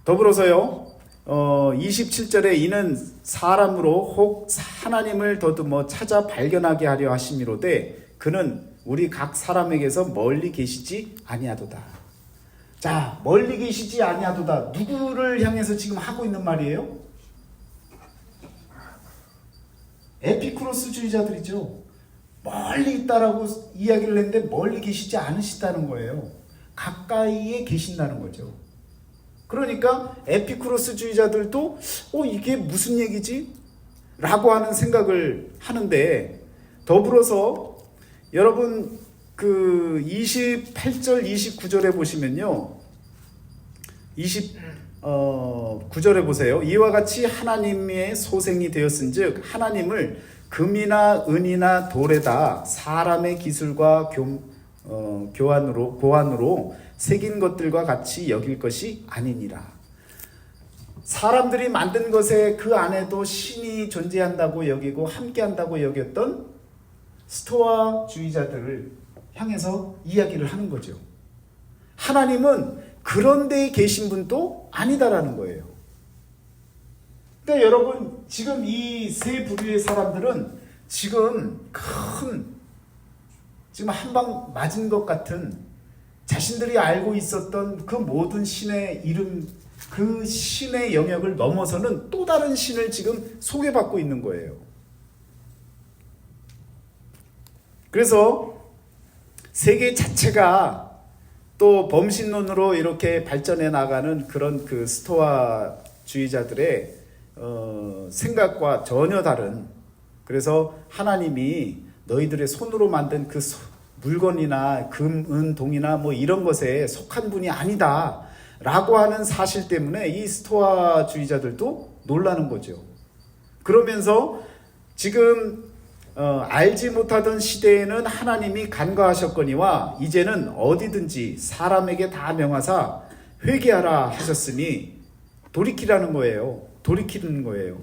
더불어서요. 27절에 이는 사람으로 혹 하나님을 더듬어 찾아 발견하게 하려 하심이로되 그는 우리 각 사람에게서 멀리 계시지 아니하도다. 자, 멀리 계시지 아니하도다. 누구를 향해서 지금 하고 있는 말이에요? 에피쿠로스주의자들이죠. 멀리 있다라고 이야기를 했는데 멀리 계시지 않으시다는 거예요. 가까이에 계신다는 거죠. 그러니까 에피쿠로스주의자들도 이게 무슨 얘기지? 라고 하는 생각을 하는데, 더불어서 여러분 그 28절 29절에 보시면요, 29절에 보세요. 이와 같이 하나님의 소생이 되었은즉 하나님을 금이나 은이나 돌에다 사람의 기술과 고안으로 새긴 것들과 같이 여길 것이 아니니라. 사람들이 만든 것에 그 안에도 신이 존재한다고 여기고 함께한다고 여겼던 스토아주의자들을 향해서 이야기를 하는 거죠. 하나님은 그런 데에 계신 분도 아니다라는 거예요. 그러니까 여러분, 지금 이 세 부류의 사람들은 지금 한 방 맞은 것 같은, 자신들이 알고 있었던 그 모든 신의 이름, 그 신의 영역을 넘어서는 또 다른 신을 지금 소개받고 있는 거예요. 그래서 세계 자체가 또 범신론으로 이렇게 발전해 나가는 그런 그 스토아주의자들의 생각과 전혀 다른, 그래서 하나님이 너희들의 손으로 만든 그 물건이나 금, 은, 동이나 뭐 이런 것에 속한 분이 아니다 라고 하는 사실 때문에 이 스토아주의자들도 놀라는 거죠. 그러면서 지금 알지 못하던 시대에는 하나님이 간과하셨거니와 이제는 어디든지 사람에게 다 명하사 회개하라 하셨으니 돌이키라는 거예요. 돌이키는 거예요.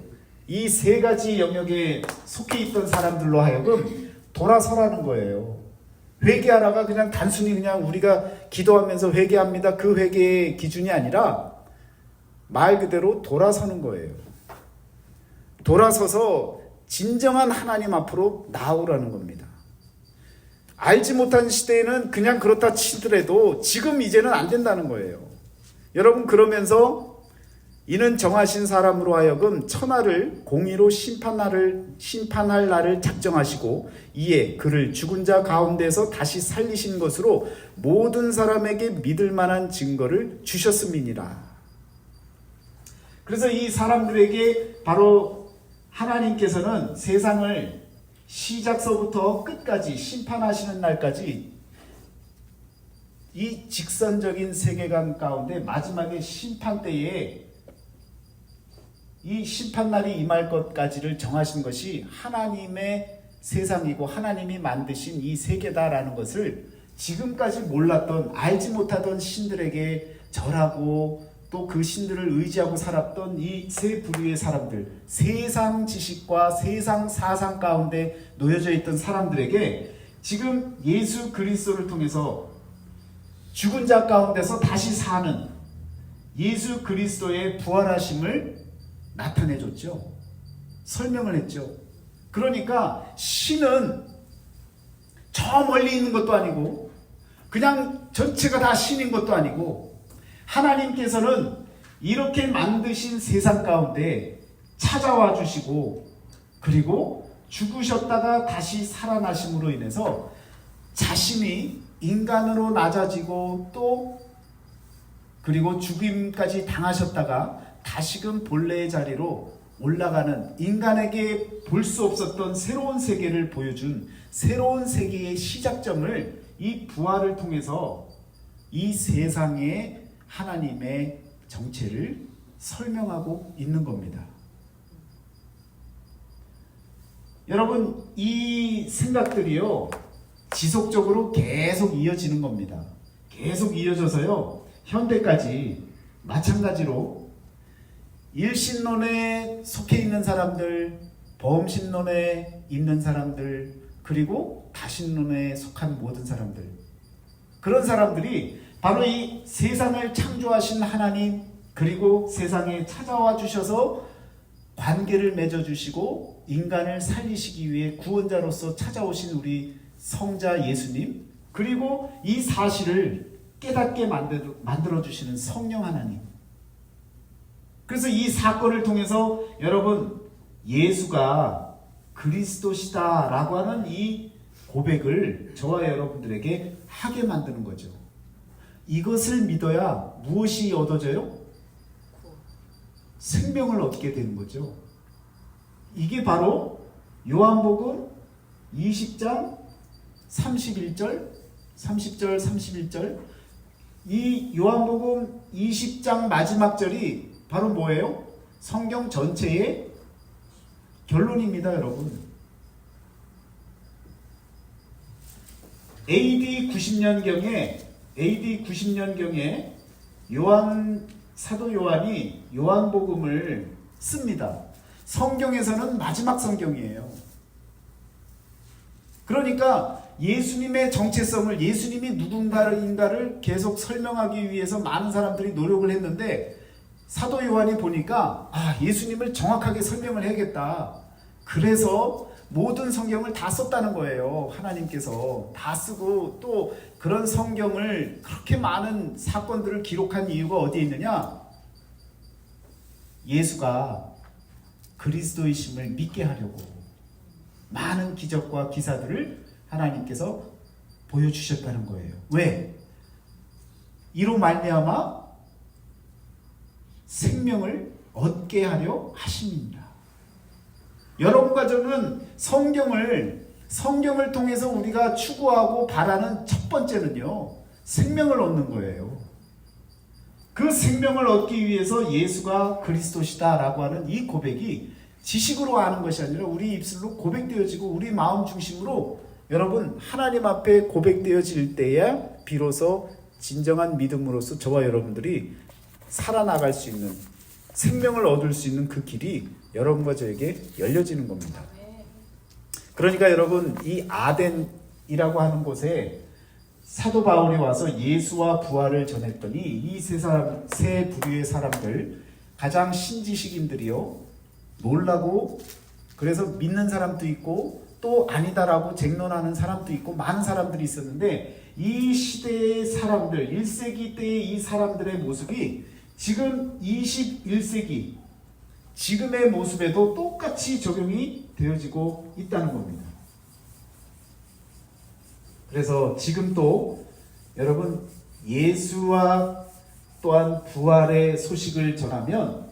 이 세 가지 영역에 속해 있던 사람들로 하여금 돌아서라는 거예요. 회개하라가 그냥 단순히 그냥 우리가 기도하면서 회개합니다, 그 회개의 기준이 아니라 말 그대로 돌아서는 거예요. 돌아서서 진정한 하나님 앞으로 나오라는 겁니다. 알지 못한 시대에는 그냥 그렇다 치더라도 지금 이제는 안 된다는 거예요. 여러분, 그러면서 이는 정하신 사람으로 하여금 천하를 공의로 심판할 날을 작정하시고 이에 그를 죽은 자 가운데서 다시 살리신 것으로 모든 사람에게 믿을 만한 증거를 주셨음이니라. 그래서 이 사람들에게 바로 하나님께서는 세상을 시작서부터 끝까지 심판하시는 날까지 이 직선적인 세계관 가운데 마지막에 심판 때에 이 심판날이 임할 것까지를 정하신 것이 하나님의 세상이고 하나님이 만드신 이 세계다라는 것을 지금까지 몰랐던, 알지 못하던 신들에게 절하고 또 그 신들을 의지하고 살았던 이 세 부류의 사람들, 세상 지식과 세상 사상 가운데 놓여져 있던 사람들에게 지금 예수 그리스도를 통해서 죽은 자 가운데서 다시 사는 예수 그리스도의 부활하심을 나타내줬죠. 설명을 했죠. 그러니까 신은 저 멀리 있는 것도 아니고 그냥 전체가 다 신인 것도 아니고 하나님께서는 이렇게 만드신 세상 가운데 찾아와 주시고 그리고 죽으셨다가 다시 살아나심으로 인해서 자신이 인간으로 낮아지고 또 그리고 죽임까지 당하셨다가 다시금 본래의 자리로 올라가는, 인간에게 볼 수 없었던 새로운 세계를 보여준 새로운 세계의 시작점을 이 부활을 통해서 이 세상의 하나님의 정체를 설명하고 있는 겁니다. 여러분, 이 생각들이요 지속적으로 계속 이어지는 겁니다. 계속 이어져서요 현대까지 마찬가지로 일신론에 속해 있는 사람들, 범신론에 있는 사람들, 그리고 다신론에 속한 모든 사람들, 그런 사람들이 바로 이 세상을 창조하신 하나님, 그리고 세상에 찾아와 주셔서 관계를 맺어주시고 인간을 살리시기 위해 구원자로서 찾아오신 우리 성자 예수님, 그리고 이 사실을 깨닫게 만들어주시는 성령 하나님. 그래서 이 사건을 통해서 여러분, 예수가 그리스도시다 라고 하는 이 고백을 저와 여러분들에게 하게 만드는 거죠. 이것을 믿어야 무엇이 얻어져요? 생명을 얻게 되는 거죠. 이게 바로 요한복음 20장 30절, 31절, 이 요한복음 20장 마지막 절이 바로 뭐예요? 성경 전체의 결론입니다, 여러분. AD 90년경에 사도 요한이 요한복음을 씁니다. 성경에서는 마지막 성경이에요. 그러니까 예수님의 정체성을, 예수님이 누군가인가를 계속 설명하기 위해서 많은 사람들이 노력을 했는데, 사도 요한이 보니까 예수님을 정확하게 설명을 해야겠다. 그래서 모든 성경을 다 썼다는 거예요. 하나님께서 다 쓰고, 또 그런 성경을, 그렇게 많은 사건들을 기록한 이유가 어디에 있느냐? 예수가 그리스도이심을 믿게 하려고 많은 기적과 기사들을 하나님께서 보여주셨다는 거예요. 왜? 이로 말미암아 생명을 얻게 하려 하심입니다. 여러분과 저는 성경을 통해서 우리가 추구하고 바라는 첫 번째는요, 생명을 얻는 거예요. 그 생명을 얻기 위해서 예수가 그리스도시다 라고 하는 이 고백이 지식으로 아는 것이 아니라 우리 입술로 고백되어지고 우리 마음 중심으로 여러분 하나님 앞에 고백되어질 때야 비로소 진정한 믿음으로서 저와 여러분들이 살아나갈 수 있는, 생명을 얻을 수 있는 그 길이 여러분과 저에게 열려지는 겁니다. 그러니까 여러분, 이 아덴이라고 하는 곳에 사도 바울이 와서 예수와 부활을 전했더니 이 세 부류의 사람들, 가장 신지식인들이요, 놀라고, 그래서 믿는 사람도 있고 또 아니다라고 쟁론하는 사람도 있고 많은 사람들이 있었는데, 이 시대의 사람들, 1세기 때의 이 사람들의 모습이 지금 21세기 지금의 모습에도 똑같이 적용이 되어지고 있다는 겁니다. 그래서 지금 또 여러분, 예수와 또한 부활의 소식을 전하면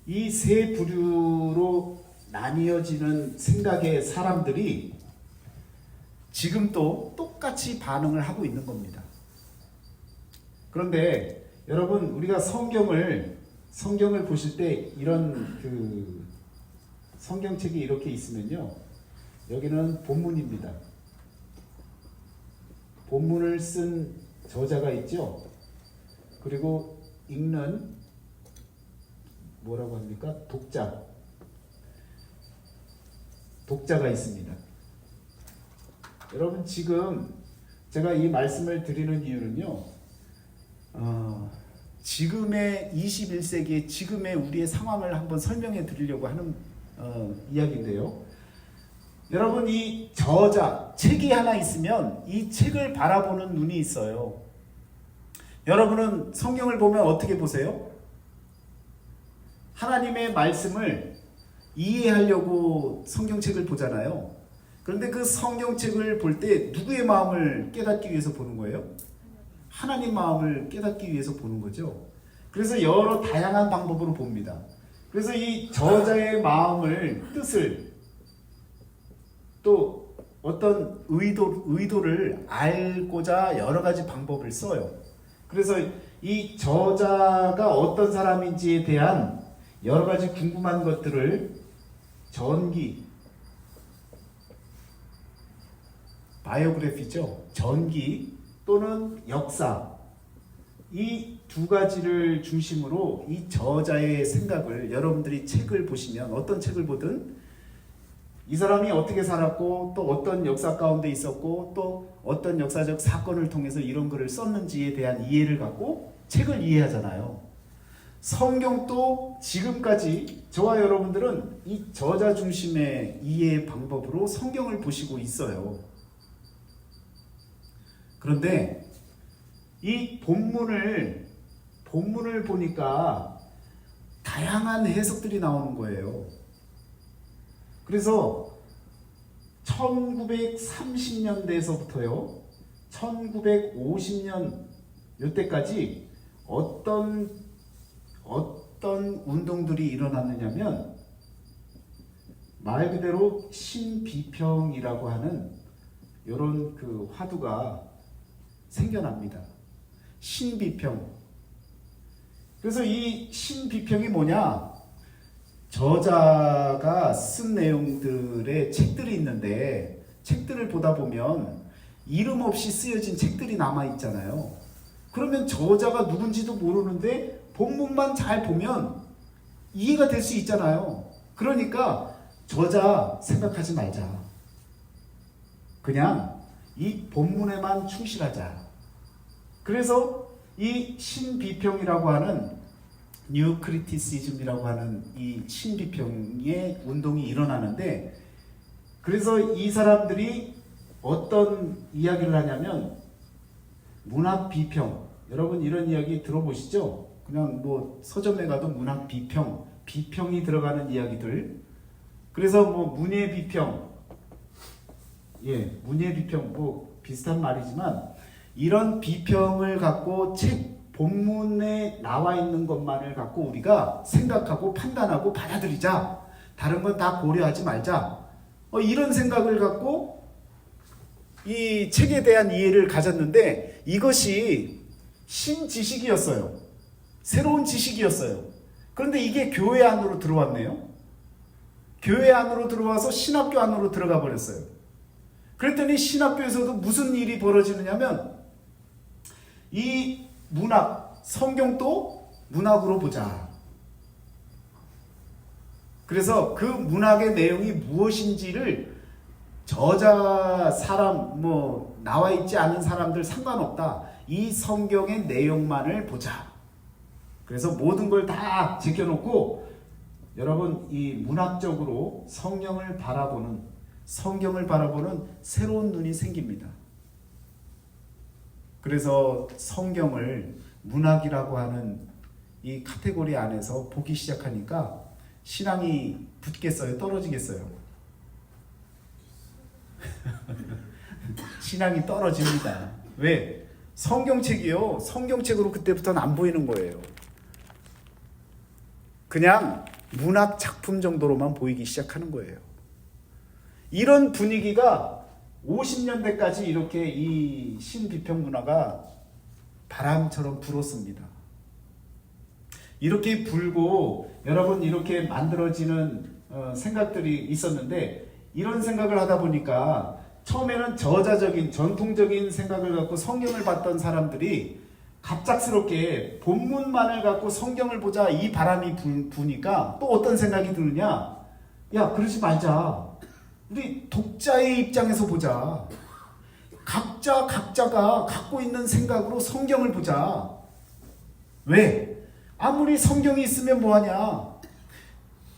이 세 부류로 나뉘어지는 생각의 사람들이 지금 또 똑같이 반응을 하고 있는 겁니다. 그런데 여러분, 우리가 성경을 보실 때 이런 성경책이 이렇게 있으면요, 여기는 본문입니다. 본문을 쓴 저자가 있죠. 그리고 읽는 뭐라고 합니까? 독자가 있습니다. 여러분, 지금 제가 이 말씀을 드리는 이유는요, 지금의 21세기의 지금의 우리의 상황을 한번 설명해 드리려고 하는 이야기인데요. 여러분, 이 저자, 책이 하나 있으면 이 책을 바라보는 눈이 있어요. 여러분은 성경을 보면 어떻게 보세요? 하나님의 말씀을 이해하려고 성경책을 보잖아요. 그런데 그 성경책을 볼 때 누구의 마음을 깨닫기 위해서 보는 거예요? 하나님 마음을 깨닫기 위해서 보는 거죠. 그래서 여러 다양한 방법으로 봅니다. 그래서 이 저자의 마음을, 뜻을, 또 어떤 의도를 알고자 여러 가지 방법을 써요. 그래서 이 저자가 어떤 사람인지에 대한 여러 가지 궁금한 것들을 전기, 바이오그래피죠. 전기 또는 역사, 이 두 가지를 중심으로 이 저자의 생각을, 여러분들이 책을 보시면, 어떤 책을 보든 이 사람이 어떻게 살았고 또 어떤 역사 가운데 있었고 또 어떤 역사적 사건을 통해서 이런 글을 썼는지에 대한 이해를 갖고 책을 이해하잖아요. 성경도 지금까지 저와 여러분들은 이 저자 중심의 이해 방법으로 성경을 보시고 있어요. 그런데 이 본문을 보니까 다양한 해석들이 나오는 거예요. 그래서 1930년대에서부터요, 1950년 이때까지 어떤 운동들이 일어났느냐면 말 그대로 신비평이라고 하는 이런 그 화두가 생겨납니다. 신비평. 그래서 이 신비평이 뭐냐? 저자가 쓴 내용들의 책들이 있는데 책들을 보다 보면 이름 없이 쓰여진 책들이 남아 있잖아요. 그러면 저자가 누군지도 모르는데 본문만 잘 보면 이해가 될 수 있잖아요. 그러니까 저자 생각하지 말자. 그냥 이 본문에만 충실하자. 그래서 이 신비평이라고 하는 뉴 크리티시즘이라고 하는 이 신비평의 운동이 일어나는데, 그래서 이 사람들이 어떤 이야기를 하냐면 문학 비평. 여러분 이런 이야기 들어보시죠? 그냥 뭐 서점에 가도 문학 비평, 비평이 들어가는 이야기들. 그래서 뭐 문예 비평, 문예 비평 뭐 비슷한 말이지만 이런 비평을 갖고 책 본문에 나와 있는 것만을 갖고 우리가 생각하고 판단하고 받아들이자. 다른 건 다 고려하지 말자. 이런 생각을 갖고 이 책에 대한 이해를 가졌는데 이것이 신지식이었어요. 새로운 지식이었어요. 그런데 이게 교회 안으로 들어왔네요. 교회 안으로 들어와서 신학교 안으로 들어가 버렸어요. 그랬더니 신학교에서도 무슨 일이 벌어지느냐면 이 문학, 성경도 문학으로 보자. 그래서 그 문학의 내용이 무엇인지를 저자 사람 뭐 나와 있지 않은 사람들 상관없다. 이 성경의 내용만을 보자. 그래서 모든 걸 다 제껴놓고 여러분 이 문학적으로 성경을 바라보는 새로운 눈이 생깁니다. 그래서 성경을 문학이라고 하는 이 카테고리 안에서 보기 시작하니까 신앙이 붙겠어요? 떨어지겠어요? 신앙이 떨어집니다. 왜? 성경책이요. 성경책으로 그때부터는 안 보이는 거예요. 그냥 문학 작품 정도로만 보이기 시작하는 거예요. 이런 분위기가 50년대까지 이렇게 이 신비평 문화가 바람처럼 불었습니다. 이렇게 불고 여러분 이렇게 만들어지는 생각들이 있었는데 이런 생각을 하다 보니까 처음에는 저자적인 전통적인 생각을 갖고 성경을 봤던 사람들이 갑작스럽게 본문만을 갖고 성경을 보자 이 바람이 부니까 또 어떤 생각이 드느냐? 야, 그러지 말자. 우리 독자의 입장에서 보자. 각자가 갖고 있는 생각으로 성경을 보자. 왜? 아무리 성경이 있으면 뭐하냐?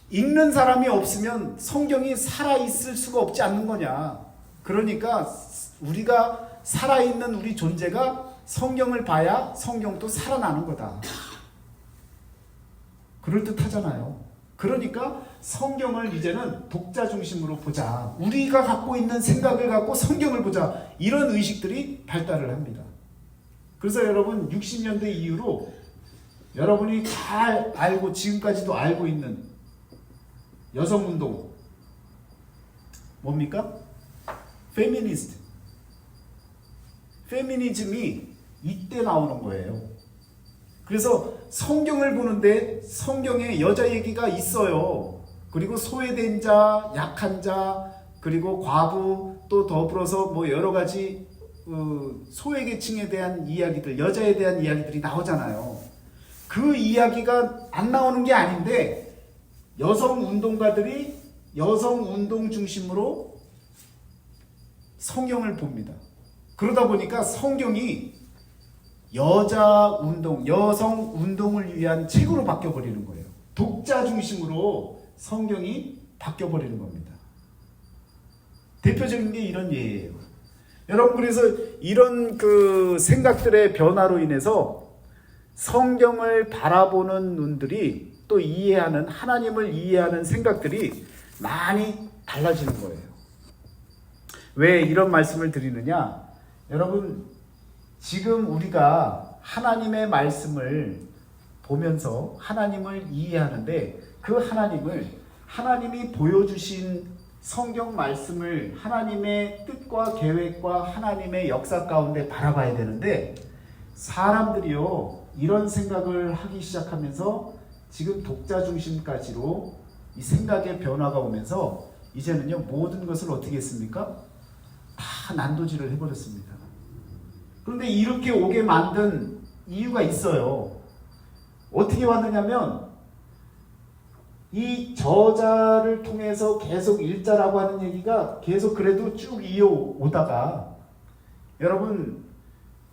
읽는 사람이 없으면 성경이 살아있을 수가 없지 않는 거냐? 그러니까 우리가 살아있는 우리 존재가 성경을 봐야 성경도 살아나는 거다. 그럴듯하잖아요. 그러니까 성경을 이제는 독자 중심으로 보자. 우리가 갖고 있는 생각을 갖고 성경을 보자. 이런 의식들이 발달을 합니다. 그래서 여러분 60년대 이후로 여러분이 잘 알고 지금까지도 알고 있는 여성운동 뭡니까? 페미니스트. 페미니즘이 이때 나오는 거예요. 그래서 성경을 보는데 성경에 여자 얘기가 있어요. 그리고 소외된 자, 약한 자, 그리고 과부, 또 더불어서 뭐 여러 가지 소외계층에 대한 이야기들, 여자에 대한 이야기들이 나오잖아요. 그 이야기가 안 나오는 게 아닌데 여성 운동가들이 여성 운동 중심으로 성경을 봅니다. 그러다 보니까 성경이 여자 운동, 여성 운동을 위한 책으로 바뀌어버리는 거예요. 독자 중심으로 성경이 바뀌어버리는 겁니다. 대표적인 게 이런 예예요. 여러분, 그래서 이런 그 생각들의 변화로 인해서 성경을 바라보는 눈들이 또 이해하는, 하나님을 이해하는 생각들이 많이 달라지는 거예요. 왜 이런 말씀을 드리느냐? 여러분, 지금 우리가 하나님의 말씀을 보면서 하나님을 이해하는데, 그 하나님이 보여주신 성경 말씀을 하나님의 뜻과 계획과 하나님의 역사 가운데 바라봐야 되는데, 사람들이요 이런 생각을 하기 시작하면서 지금 독자 중심까지로 이 생각의 변화가 오면서 이제는요 모든 것을 어떻게 했습니까? 다 난도질을 해버렸습니다. 그런데 이렇게 오게 만든 이유가 있어요. 어떻게 왔느냐면, 이 저자를 통해서 계속 일자라고 하는 얘기가 계속 그래도 쭉 이어오다가, 여러분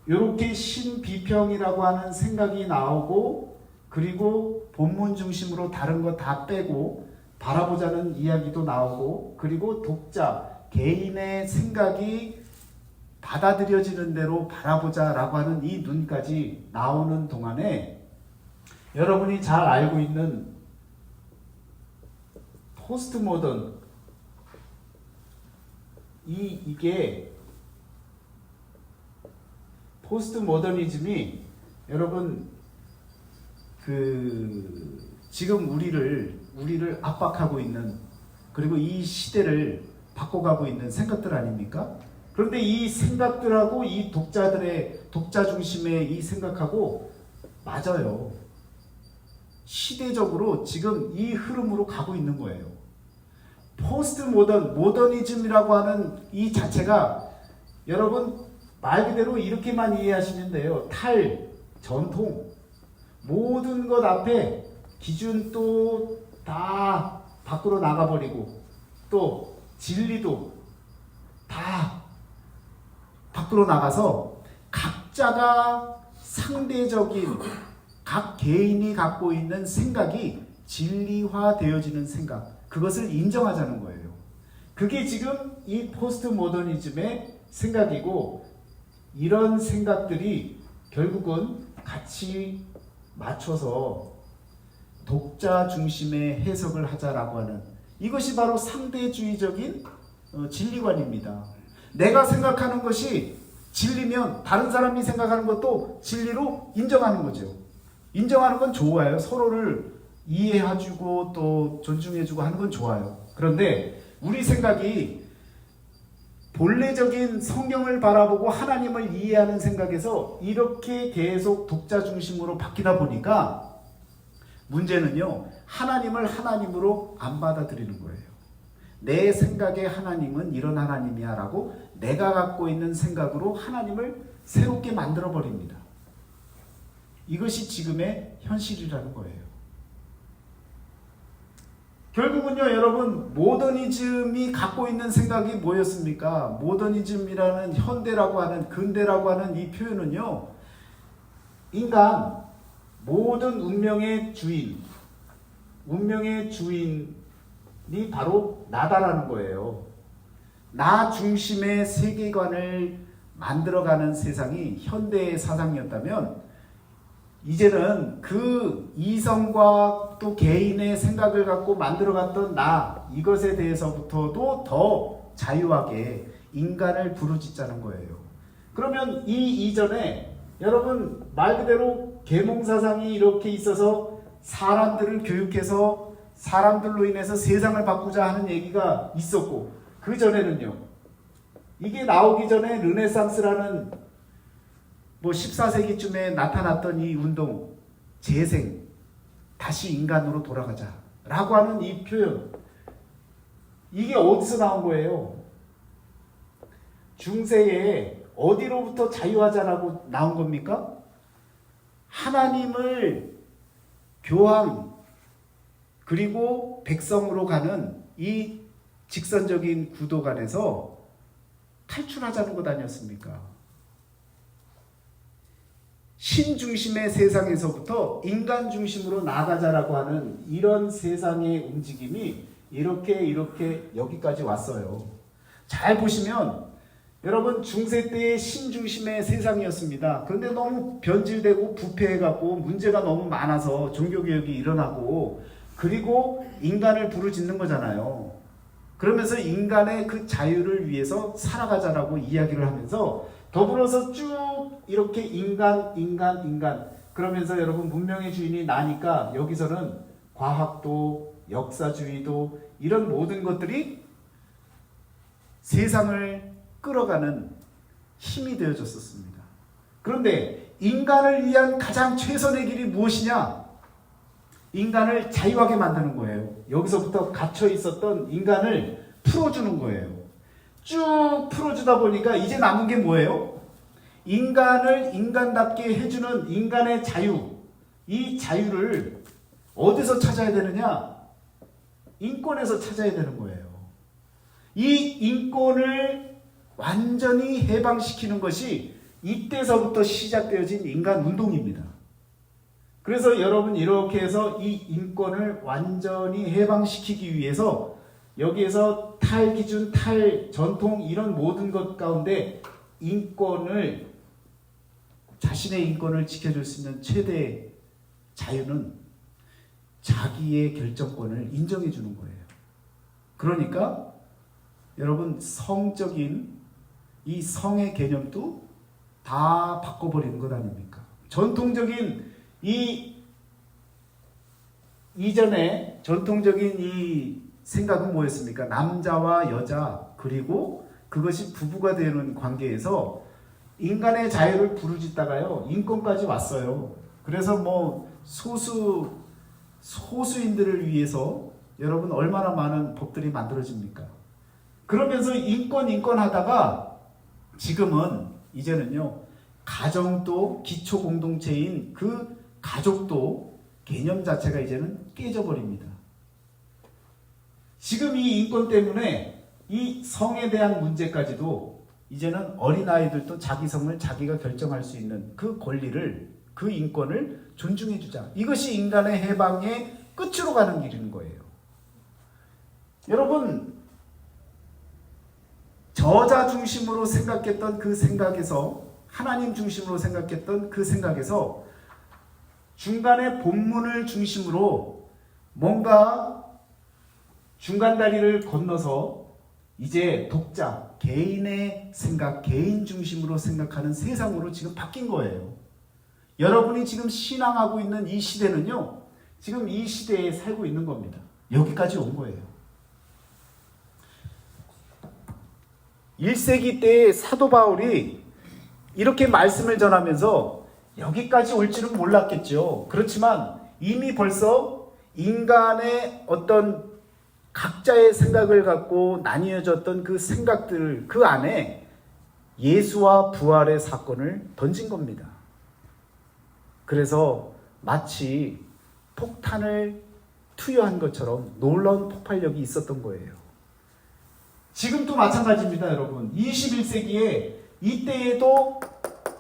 이렇게 신비평이라고 하는 생각이 나오고, 그리고 본문 중심으로 다른 거 다 빼고 바라보자는 이야기도 나오고, 그리고 독자 개인의 생각이 받아들여지는 대로 바라보자라고 하는 이 눈까지 나오는 동안에, 여러분이 잘 알고 있는 포스트 모던, 이게 포스트 모더니즘이 여러분 지금 우리를 압박하고 있는, 그리고 이 시대를 바꿔가고 있는 생각들 아닙니까? 그런데 이 생각들하고 이 독자 중심의 이 생각하고 맞아요. 시대적으로 지금 이 흐름으로 가고 있는 거예요. 포스트 모더니즘이라고 하는 이 자체가 여러분 말 그대로 이렇게만 이해하시면 돼요. 전통, 모든 것 앞에 기준 또 다 밖으로 나가버리고, 또 진리도 다 밖으로 나가서 각자가 상대적인 각 개인이 갖고 있는 생각이 진리화되어지는 생각, 그것을 인정하자는 거예요. 그게 지금 이 포스트 모더니즘의 생각이고, 이런 생각들이 결국은 같이 맞춰서 독자 중심의 해석을 하자라고 하는, 이것이 바로 상대주의적인 진리관입니다. 내가 생각하는 것이 진리면 다른 사람이 생각하는 것도 진리로 인정하는 거죠. 인정하는 건 좋아요. 서로를 이해해주고 또 존중해주고 하는 건 좋아요. 그런데 우리 생각이 본래적인 성경을 바라보고 하나님을 이해하는 생각에서 이렇게 계속 독자 중심으로 바뀌다 보니까, 문제는요 하나님을 하나님으로 안 받아들이는 거예요. 내 생각의 하나님은 이런 하나님이야 라고 내가 갖고 있는 생각으로 하나님을 새롭게 만들어 버립니다. 이것이 지금의 현실이라는 거예요. 결국은요 여러분, 모더니즘이 갖고 있는 생각이 뭐였습니까? 모더니즘이라는 현대라고 하는, 근대라고 하는 이 표현은요, 인간 모든 운명의 주인이 바로 나다라는 거예요. 나 중심의 세계관을 만들어가는 세상이 현대의 사상이었다면, 이제는 그 이성과 또 개인의 생각을 갖고 만들어갔던 이것에 대해서부터도 더 자유하게 인간을 부르짖자는 거예요. 그러면 이 이전에 여러분 말 그대로 계몽사상이 이렇게 있어서 사람들을 교육해서 사람들로 인해서 세상을 바꾸자 하는 얘기가 있었고, 그 전에는요, 이게 나오기 전에 르네상스라는 14세기쯤에 나타났던 이 운동, 재생, 다시 인간으로 돌아가자 라고 하는 이 표현, 이게 어디서 나온 거예요? 중세에 어디로부터 자유하자라고 나온 겁니까? 하나님을 교황 그리고 백성으로 가는 이 직선적인 구도관에서 탈출하자는 것 아니었습니까? 신 중심의 세상에서부터 인간 중심으로 나가자라고 하는 이런 세상의 움직임이 이렇게 여기까지 왔어요. 잘 보시면 여러분 중세 때의 신 중심의 세상이었습니다. 그런데 너무 변질되고 부패해갖고 문제가 너무 많아서 종교개혁이 일어나고 그리고 인간을 부르짖는 거잖아요. 그러면서 인간의 그 자유를 위해서 살아가자라고 이야기를 하면서 더불어서 쭉 이렇게 인간 그러면서 여러분 문명의 주인이 나니까 여기서는 과학도 역사주의도 이런 모든 것들이 세상을 끌어가는 힘이 되어졌었습니다. 그런데 인간을 위한 가장 최선의 길이 무엇이냐? 인간을 자유하게 만드는 거예요. 여기서부터 갇혀 있었던 인간을 풀어주는 거예요. 쭉 풀어주다 보니까 이제 남은 게 뭐예요? 인간을 인간답게 해주는 인간의 자유. 이 자유를 어디서 찾아야 되느냐? 인권에서 찾아야 되는 거예요. 이 인권을 완전히 해방시키는 것이 이때서부터 시작되어진 인간 운동입니다. 그래서 여러분 이렇게 해서 이 인권을 완전히 해방시키기 위해서 여기에서 탈기준, 탈전통 이런 모든 것 가운데 인권을 자신의 인권을 지켜줄 수 있는 최대 자유는 자기의 결정권을 인정해 주는 거예요. 그러니까 여러분 성적인 이 성의 개념도 다 바꿔버리는 것 아닙니까? 전통적인 이전에 전통적인 이 생각은 뭐였습니까? 남자와 여자 그리고 그것이 부부가 되는 관계에서 인간의 자유를 부르짖다가요 인권까지 왔어요. 그래서 뭐 소수인들을 위해서 여러분 얼마나 많은 법들이 만들어집니까? 그러면서 인권 하다가 지금은 이제는요 가정도 기초 공동체인 그 가족도 개념 자체가 이제는 깨져버립니다. 지금 이 인권 때문에 이 성에 대한 문제까지도 이제는 어린아이들도 자기 성을 자기가 결정할 수 있는 그 권리를 그 인권을 존중해주자. 이것이 인간의 해방의 끝으로 가는 길인 거예요. 여러분 저자 중심으로 생각했던 그 생각에서 하나님 중심으로 생각했던 그 생각에서 중간에 본문을 중심으로 뭔가 중간다리를 건너서 이제 독자, 개인의 생각, 개인 중심으로 생각하는 세상으로 지금 바뀐 거예요. 여러분이 지금 신앙하고 있는 이 시대는요, 지금 이 시대에 살고 있는 겁니다. 여기까지 온 거예요. 1세기 때의 사도 바울이 이렇게 말씀을 전하면서 여기까지 올 줄은 몰랐겠죠. 그렇지만 이미 벌써 인간의 어떤 각자의 생각을 갖고 나뉘어졌던 그 생각들 그 안에 예수와 부활의 사건을 던진 겁니다. 그래서 마치 폭탄을 투여한 것처럼 놀라운 폭발력이 있었던 거예요. 지금도 마찬가지입니다, 여러분. 21세기에 이때에도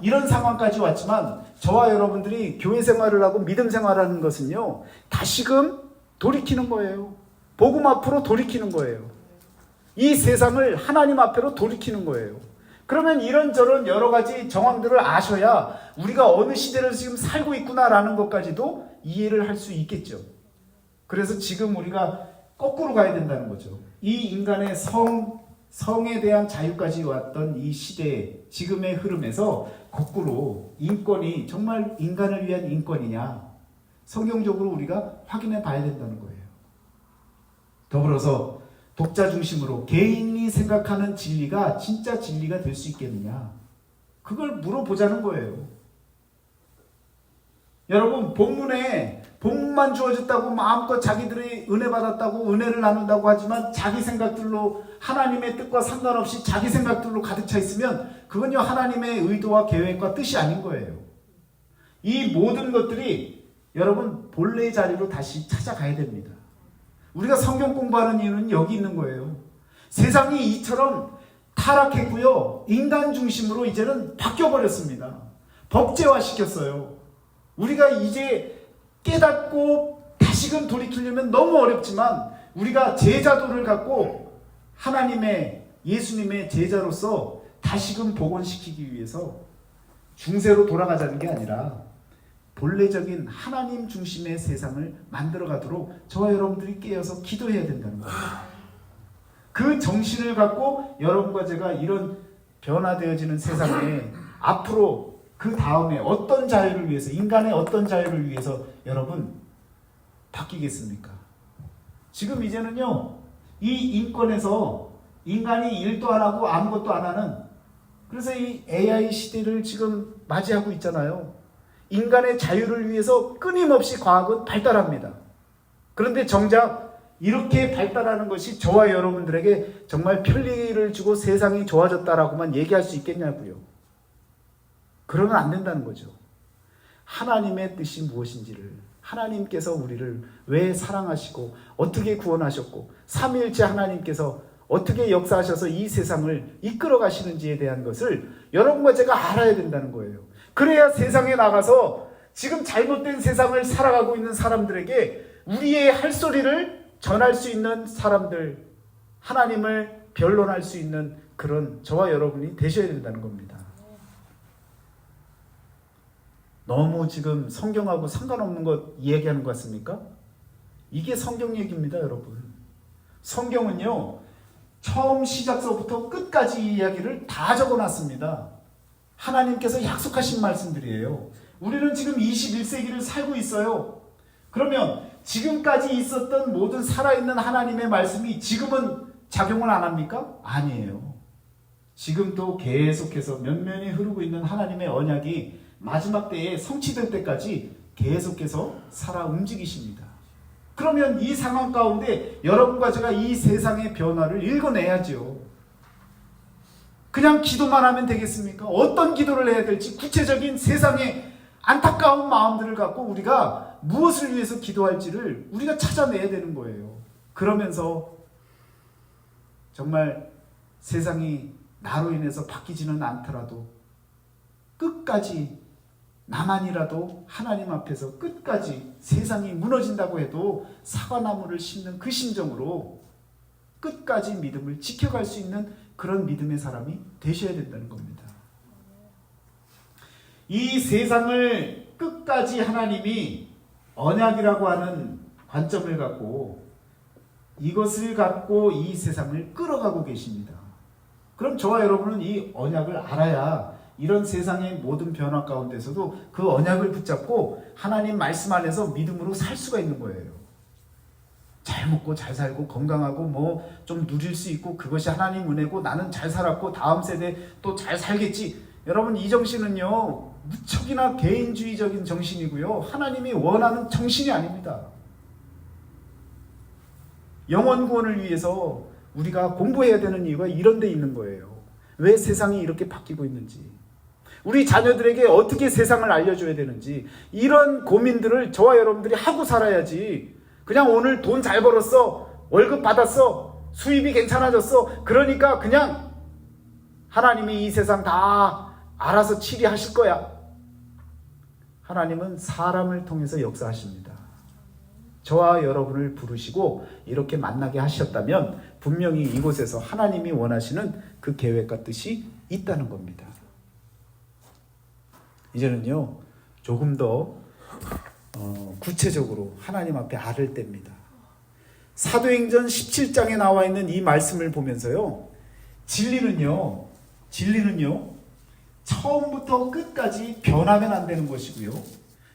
이런 상황까지 왔지만 저와 여러분들이 교회 생활을 하고 믿음 생활하는 것은요, 다시금 돌이키는 거예요. 복음 앞으로 돌이키는 거예요. 이 세상을 하나님 앞으로 돌이키는 거예요. 그러면 이런저런 여러 가지 정황들을 아셔야 우리가 어느 시대를 지금 살고 있구나라는 것까지도 이해를 할 수 있겠죠. 그래서 지금 우리가 거꾸로 가야 된다는 거죠. 이 인간의 성에 대한 자유까지 왔던 이 시대의 지금의 흐름에서 거꾸로 인권이 정말 인간을 위한 인권이냐 성경적으로 우리가 확인해 봐야 된다는 거예요. 더불어서 독자 중심으로 개인이 생각하는 진리가 진짜 진리가 될 수 있겠느냐 그걸 물어보자는 거예요. 여러분 본문만 주어졌다고 마음껏 자기들이 은혜 받았다고 은혜를 나눈다고 하지만 자기 생각들로 하나님의 뜻과 상관없이 자기 생각들로 가득 차 있으면 그건요 하나님의 의도와 계획과 뜻이 아닌 거예요. 이 모든 것들이 여러분 본래의 자리로 다시 찾아가야 됩니다. 우리가 성경 공부하는 이유는 여기 있는 거예요. 세상이 이처럼 타락했고요 인간 중심으로 이제는 바뀌어버렸습니다. 법제화시켰어요. 우리가 이제 깨닫고 다시금 돌이키려면 너무 어렵지만 우리가 제자도를 갖고 하나님의 예수님의 제자로서 다시금 복원시키기 위해서 중세로 돌아가자는 게 아니라 본래적인 하나님 중심의 세상을 만들어가도록 저와 여러분들이 깨어서 기도해야 된다는 거예요. 그 정신을 갖고 여러분과 제가 이런 변화되어지는 세상에 앞으로 그 다음에 어떤 자유를 위해서, 인간의 어떤 자유를 위해서 여러분 바뀌겠습니까? 지금 이제는요, 이 인권에서 인간이 일도 안 하고 아무것도 안 하는, 그래서 이 AI 시대를 지금 맞이하고 있잖아요. 인간의 자유를 위해서 끊임없이 과학은 발달합니다. 그런데 정작 이렇게 발달하는 것이 저와 여러분들에게 정말 편리를 주고 세상이 좋아졌다라고만 얘기할 수 있겠냐고요. 그러면 안 된다는 거죠. 하나님의 뜻이 무엇인지를, 하나님께서 우리를 왜 사랑하시고 어떻게 구원하셨고 삼위일체 하나님께서 어떻게 역사하셔서 이 세상을 이끌어 가시는지에 대한 것을 여러분과 제가 알아야 된다는 거예요. 그래야 세상에 나가서 지금 잘못된 세상을 살아가고 있는 사람들에게 우리의 할 소리를 전할 수 있는 사람들, 하나님을 변론할 수 있는 그런 저와 여러분이 되셔야 된다는 겁니다. 너무 지금 성경하고 상관없는 것 이야기하는 것 같습니까? 이게 성경 얘기입니다, 여러분. 성경은요, 처음 시작서부터 끝까지 이야기를 다 적어놨습니다. 하나님께서 약속하신 말씀들이에요. 우리는 지금 21세기를 살고 있어요. 그러면 지금까지 있었던 모든 살아있는 하나님의 말씀이 지금은 작용을 안 합니까? 아니에요. 지금도 계속해서 면면이 흐르고 있는 하나님의 언약이 마지막 때에 성취될 때까지 계속해서 살아 움직이십니다. 그러면 이 상황 가운데 여러분과 제가 이 세상의 변화를 읽어내야죠. 그냥 기도만 하면 되겠습니까? 어떤 기도를 해야 될지 구체적인 세상의 안타까운 마음들을 갖고 우리가 무엇을 위해서 기도할지를 우리가 찾아내야 되는 거예요. 그러면서 정말 세상이 나로 인해서 바뀌지는 않더라도 끝까지 나만이라도 하나님 앞에서 끝까지 세상이 무너진다고 해도 사과나무를 심는 그 심정으로 끝까지 믿음을 지켜갈 수 있는 그런 믿음의 사람이 되셔야 된다는 겁니다. 이 세상을 끝까지 하나님이 언약이라고 하는 관점을 갖고 이것을 갖고 이 세상을 끌어가고 계십니다. 그럼 저와 여러분은 이 언약을 알아야 이런 세상의 모든 변화 가운데서도 그 언약을 붙잡고 하나님 말씀 안에서 믿음으로 살 수가 있는 거예요. 잘 먹고 잘 살고 건강하고 뭐 좀 누릴 수 있고 그것이 하나님 은혜고 나는 잘 살았고 다음 세대 또 잘 살겠지. 여러분 이 정신은요 무척이나 개인주의적인 정신이고요. 하나님이 원하는 정신이 아닙니다. 영원 구원을 위해서 우리가 공부해야 되는 이유가 이런 데 있는 거예요. 왜 세상이 이렇게 바뀌고 있는지, 우리 자녀들에게 어떻게 세상을 알려줘야 되는지, 이런 고민들을 저와 여러분들이 하고 살아야지 그냥 오늘 돈 잘 벌었어, 월급 받았어, 수입이 괜찮아졌어, 그러니까 그냥 하나님이 이 세상 다 알아서 치리하실 거야. 하나님은 사람을 통해서 역사하십니다. 저와 여러분을 부르시고 이렇게 만나게 하셨다면 분명히 이곳에서 하나님이 원하시는 그 계획과 뜻이 있다는 겁니다. 이제는요 조금 더 구체적으로 하나님 앞에 아를 때입니다. 사도행전 17장에 나와 있는 이 말씀을 보면서요, 진리는요 처음부터 끝까지 변하면 안 되는 것이고요,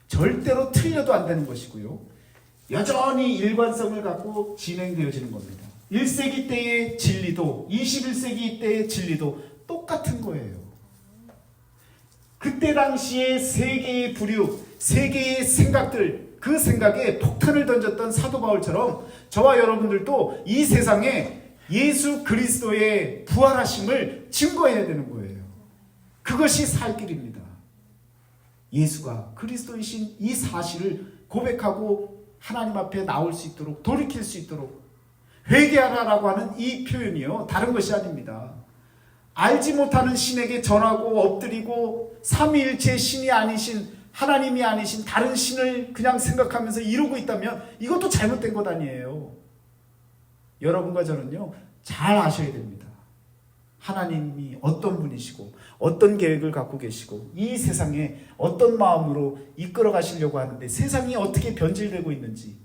절대로 틀려도 안 되는 것이고요, 여전히 일관성을 갖고 진행되어지는 겁니다. 1세기 때의 진리도 21세기 때의 진리도 똑같은 거예요. 그때 당시에 세계의 부류, 세계의 생각들, 그 생각에 폭탄을 던졌던 사도 바울처럼 저와 여러분들도 이 세상에 예수 그리스도의 부활하심을 증거해야 되는 거예요. 그것이 살 길입니다. 예수가 그리스도이신 이 사실을 고백하고 하나님 앞에 나올 수 있도록, 돌이킬 수 있도록 회개하라라고 하는 이 표현이요, 다른 것이 아닙니다. 알지 못하는 신에게 절하고 엎드리고 삼위일체의 신이 아니신, 하나님이 아니신 다른 신을 그냥 생각하면서 이루고 있다면 이것도 잘못된 것 아니에요. 여러분과 저는요, 잘 아셔야 됩니다. 하나님이 어떤 분이시고 어떤 계획을 갖고 계시고 이 세상에 어떤 마음으로 이끌어 가시려고 하는데 세상이 어떻게 변질되고 있는지,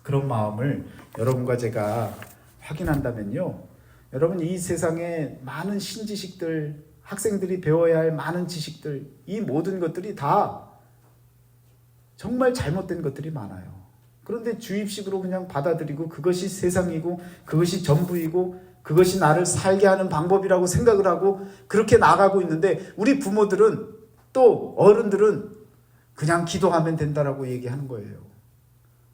그런 마음을 여러분과 제가 확인한다면요, 여러분 이 세상에 많은 신지식들, 학생들이 배워야 할 많은 지식들, 이 모든 것들이 다 정말 잘못된 것들이 많아요. 그런데 주입식으로 그냥 받아들이고 그것이 세상이고 그것이 전부이고 그것이 나를 살게 하는 방법이라고 생각을 하고 그렇게 나가고 있는데, 우리 부모들은 또 어른들은 그냥 기도하면 된다라고 얘기하는 거예요.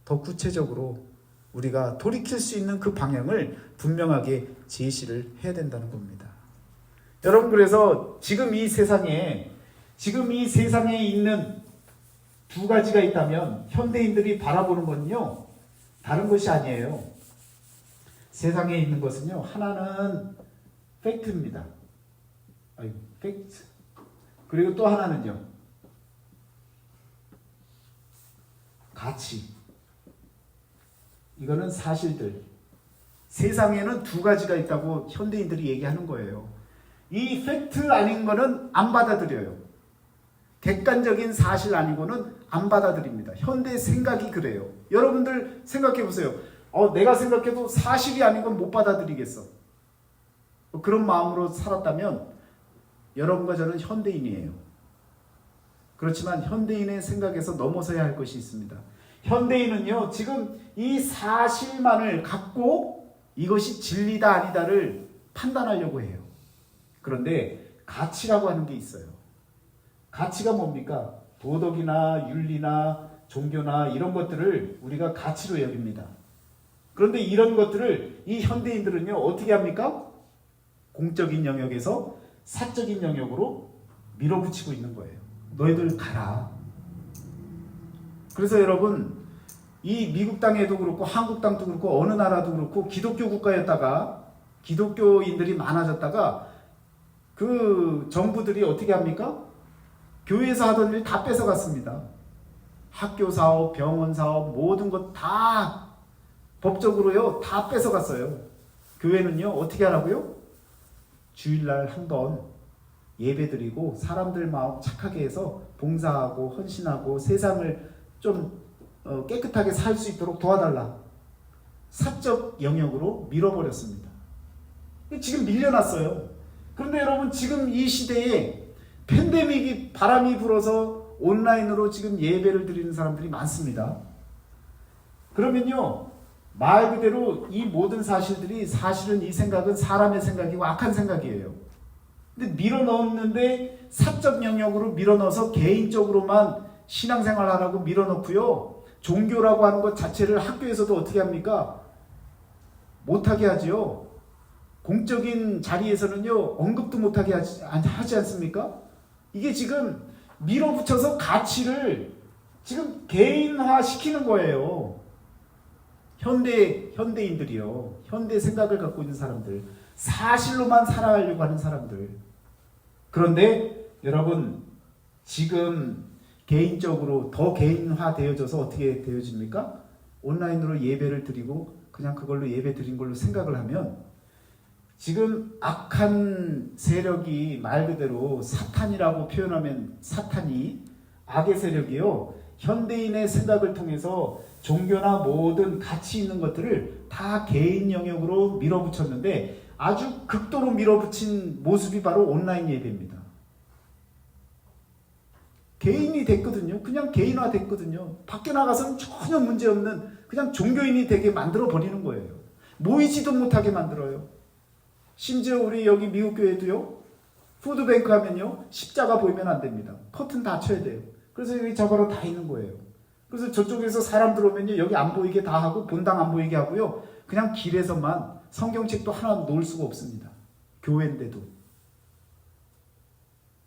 더 구체적으로 우리가 돌이킬 수 있는 그 방향을 분명하게 제시를 해야 된다는 겁니다. 여러분, 그래서 지금 이 세상에 있는 두 가지가 있다면 현대인들이 바라보는 건요, 다른 것이 아니에요. 세상에 있는 것은요, 하나는 팩트입니다. 팩트. 그리고 또 하나는요, 가치. 이거는 사실들. 세상에는 두 가지가 있다고 현대인들이 얘기하는 거예요. 이 팩트 아닌 거는 안 받아들여요. 객관적인 사실 아니고는 안 받아들입니다. 현대 생각이 그래요. 여러분들 생각해 보세요. 내가 생각해도 사실이 아닌 건 못 받아들이겠어. 그런 마음으로 살았다면 여러분과 저는 현대인이에요. 그렇지만 현대인의 생각에서 넘어서야 할 것이 있습니다. 현대인은요, 지금 이 사실만을 갖고 이것이 진리다 아니다를 판단하려고 해요. 그런데 가치라고 하는 게 있어요. 가치가 뭡니까? 도덕이나 윤리나 종교나 이런 것들을 우리가 가치로 여깁니다. 그런데 이런 것들을 이 현대인들은요, 어떻게 합니까? 공적인 영역에서 사적인 영역으로 밀어붙이고 있는 거예요. 너희들 가라. 그래서 여러분, 이 미국 땅에도 그렇고 한국 땅도 그렇고 어느 나라도 그렇고 기독교 국가였다가 기독교인들이 많아졌다가 그 정부들이 어떻게 합니까? 교회에서 하던 일 다 뺏어갔습니다. 학교 사업, 병원 사업, 모든 것 다 법적으로요, 다 뺏어갔어요. 교회는요, 어떻게 하라고요? 주일날 한번 예배드리고 사람들 마음 착하게 해서 봉사하고 헌신하고 세상을 좀 깨끗하게 살 수 있도록 도와달라. 사적 영역으로 밀어버렸습니다. 지금 밀려났어요. 그런데 여러분, 지금 이 시대에 팬데믹이 바람이 불어서 온라인으로 지금 예배를 드리는 사람들이 많습니다. 그러면요, 말 그대로 이 모든 사실들이 사실은 이 생각은 사람의 생각이고 악한 생각이에요. 근데 밀어넣었는데 사적 영역으로 밀어넣어서 개인적으로만 신앙생활 하라고 밀어넣고요. 종교라고 하는 것 자체를 학교에서도 어떻게 합니까? 못하게 하지요. 공적인 자리에서는요, 언급도 못하게 하지 않습니까? 이게 지금 밀어붙여서 가치를 지금 개인화 시키는 거예요. 현대인들이요. 현대 생각을 갖고 있는 사람들. 사실로만 살아가려고 하는 사람들. 그런데 여러분, 지금 개인적으로 더 개인화 되어져서 어떻게 되어집니까? 온라인으로 예배를 드리고 그냥 그걸로 예배 드린 걸로 생각을 하면 지금 악한 세력이 말 그대로 사탄이라고 표현하면 사탄이 악의 세력이요. 현대인의 생각을 통해서 종교나 모든 가치 있는 것들을 다 개인 영역으로 밀어붙였는데 아주 극도로 밀어붙인 모습이 바로 온라인 예배입니다. 개인이 됐거든요. 그냥 개인화 됐거든요. 밖에 나가서는 전혀 문제없는 그냥 종교인이 되게 만들어 버리는 거예요. 모이지도 못하게 만들어요. 심지어 우리 여기 미국 교회도요, 푸드뱅크 하면요, 십자가 보이면 안 됩니다. 커튼 다 쳐야 돼요. 그래서 여기 저거로 다 있는 거예요. 그래서 저쪽에서 사람 들어오면요, 여기 안 보이게 다 하고 본당 안 보이게 하고요, 그냥 길에서만 성경책도 하나 놓을 수가 없습니다. 교회인데도.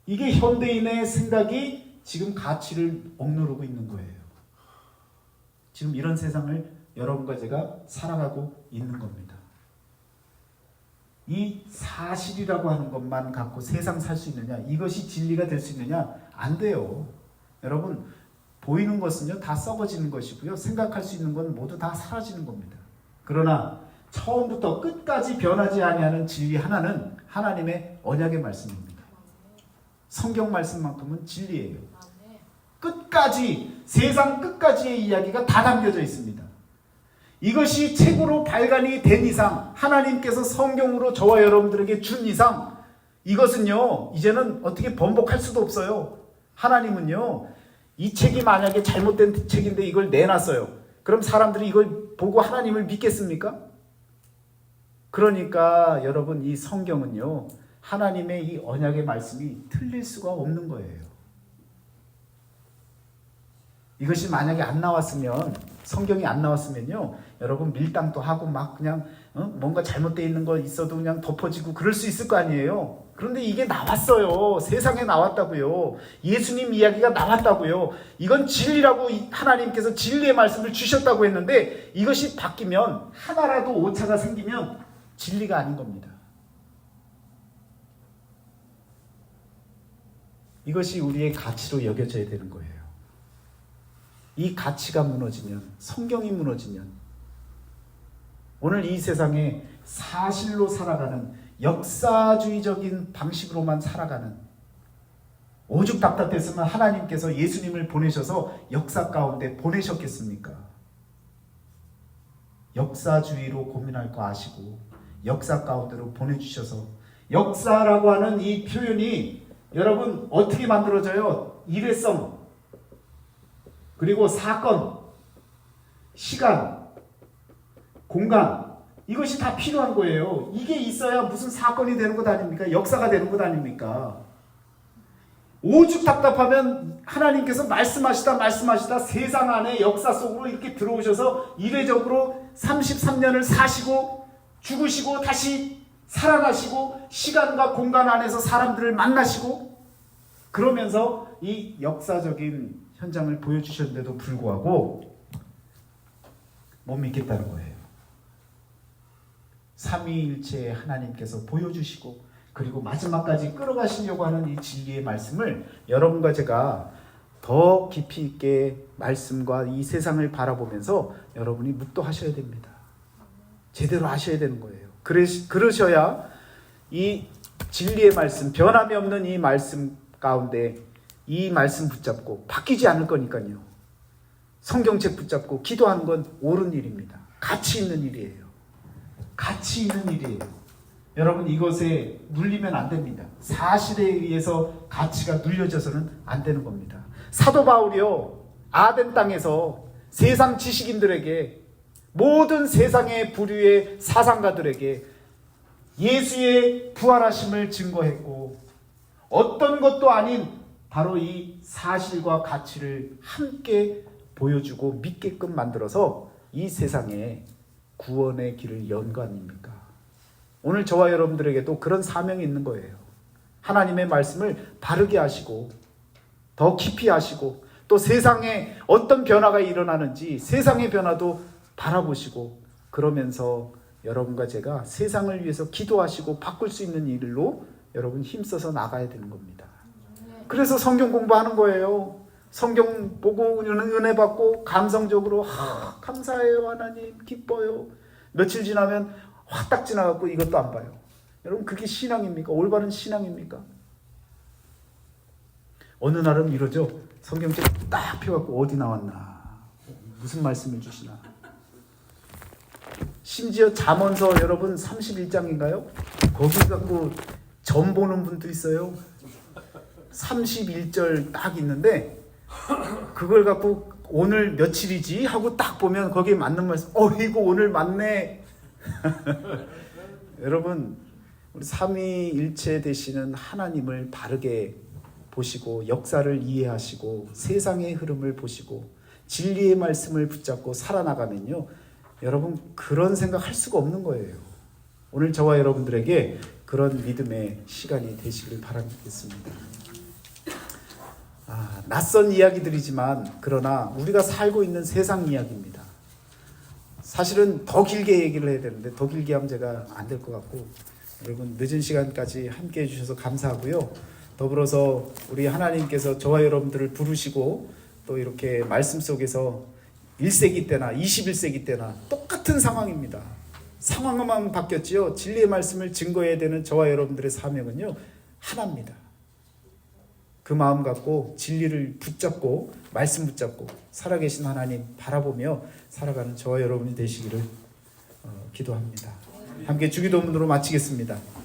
이게 현대인의 생각이 지금 가치를 억누르고 있는 거예요. 지금 이런 세상을 여러분과 제가 살아가고 있는 겁니다. 이 사실이라고 하는 것만 갖고 세상 살 수 있느냐? 이것이 진리가 될 수 있느냐? 안 돼요. 여러분, 보이는 것은요 다 썩어지는 것이고요. 생각할 수 있는 건 모두 다 사라지는 겁니다. 그러나 처음부터 끝까지 변하지 아니하는 진리 하나는 하나님의 언약의 말씀입니다. 성경 말씀만큼은 진리예요. 끝까지, 세상 끝까지의 이야기가 다 담겨져 있습니다. 이것이 책으로 발간이 된 이상, 하나님께서 성경으로 저와 여러분들에게 준 이상, 이것은요 이제는 어떻게 번복할 수도 없어요. 하나님은요 이 책이 만약에 잘못된 책인데 이걸 내놨어요. 그럼 사람들이 이걸 보고 하나님을 믿겠습니까? 그러니까 여러분, 이 성경은요 하나님의 이 언약의 말씀이 틀릴 수가 없는 거예요. 이것이 만약에 안 나왔으면, 성경이 안 나왔으면요 여러분 밀당도 하고 막 그냥 뭔가 잘못되어 있는 거 있어도 그냥 덮어지고 그럴 수 있을 거 아니에요. 그런데 이게 나왔어요. 세상에 나왔다고요. 예수님 이야기가 나왔다고요. 이건 진리라고 하나님께서 진리의 말씀을 주셨다고 했는데, 이것이 바뀌면, 하나라도 오차가 생기면 진리가 아닌 겁니다. 이것이 우리의 가치로 여겨져야 되는 거예요. 이 가치가 무너지면, 성경이 무너지면, 오늘 이 세상에 사실로 살아가는, 역사주의적인 방식으로만 살아가는, 오죽 답답했으면 하나님께서 예수님을 보내셔서 역사 가운데 보내셨겠습니까? 역사주의로 고민할 거 아시고 역사 가운데로 보내주셔서, 역사라고 하는 이 표현이 여러분 어떻게 만들어져요? 일회성, 그리고 사건, 시간, 공간, 이것이 다 필요한 거예요. 이게 있어야 무슨 사건이 되는 것 아닙니까? 역사가 되는 것 아닙니까? 오죽 답답하면 하나님께서 말씀하시다 세상 안에 역사 속으로 이렇게 들어오셔서 이례적으로 33년을 사시고 죽으시고 다시 살아나시고 시간과 공간 안에서 사람들을 만나시고 그러면서 이 역사적인 현장을 보여주셨는데도 불구하고 못 믿겠다는 거예요. 삼위일체 하나님께서 보여주시고 그리고 마지막까지 끌어가시려고 하는 이 진리의 말씀을 여러분과 제가 더 깊이 있게 말씀과 이 세상을 바라보면서 여러분이 묵도하셔야 됩니다. 제대로 하셔야 되는 거예요. 그러셔야 이 진리의 말씀, 변함이 없는 이 말씀 가운데 이 말씀 붙잡고 바뀌지 않을 거니까요. 성경책 붙잡고 기도하는 건 옳은 일입니다. 가치 있는 일이에요. 가치 있는 일이에요. 여러분, 이것에 눌리면 안 됩니다. 사실에 의해서 가치가 눌려져서는 안 되는 겁니다. 사도 바울이요, 아덴 땅에서 세상 지식인들에게, 모든 세상의 부류의 사상가들에게 예수의 부활하심을 증거했고, 어떤 것도 아닌 바로 이 사실과 가치를 함께 보여주고 믿게끔 만들어서 이 세상에 구원의 길을 연 거 아닙니까? 오늘 저와 여러분들에게도 그런 사명이 있는 거예요. 하나님의 말씀을 바르게 하시고 더 깊이 하시고 또 세상에 어떤 변화가 일어나는지 세상의 변화도 바라보시고 그러면서 여러분과 제가 세상을 위해서 기도하시고 바꿀 수 있는 일로 여러분 힘써서 나가야 되는 겁니다. 그래서 성경 공부하는 거예요. 성경 보고 은혜 받고 감성적으로 감사해요 하나님, 기뻐요. 며칠 지나면 확 지나갖고 이것도 안 봐요. 여러분, 그게 신앙입니까? 올바른 신앙입니까? 어느 날은 이러죠. 성경책 딱 펴갖고 어디 나왔나, 무슨 말씀을 주시나. 심지어 잠언서 여러분 31장인가요? 거기 갖고 점 보는 분도 있어요. 31절 딱 있는데 그걸 갖고 오늘 며칠이지 하고 딱 보면 거기에 맞는 말씀, 이거 오늘 맞네. 여러분, 우리 삼위일체 되시는 하나님을 바르게 보시고 역사를 이해하시고 세상의 흐름을 보시고 진리의 말씀을 붙잡고 살아나가면요, 여러분 그런 생각할 수가 없는 거예요. 오늘 저와 여러분들에게 그런 믿음의 시간이 되시길 바라겠습니다. 낯선 이야기들이지만 그러나 우리가 살고 있는 세상 이야기입니다. 사실은 더 길게 얘기를 해야 되는데 더 길게 하면 제가 안 될 것 같고 여러분 늦은 시간까지 함께 해주셔서 감사하고요. 더불어서 우리 하나님께서 저와 여러분들을 부르시고 또 이렇게 말씀 속에서 1세기 때나 21세기 때나 똑같은 상황입니다. 상황만 바뀌었지요. 진리의 말씀을 증거해야 되는 저와 여러분들의 사명은요, 하나입니다. 그 마음 갖고 진리를 붙잡고 말씀 붙잡고 살아계신 하나님 바라보며 살아가는 저와 여러분이 되시기를 기도합니다. 함께 주기도문으로 마치겠습니다.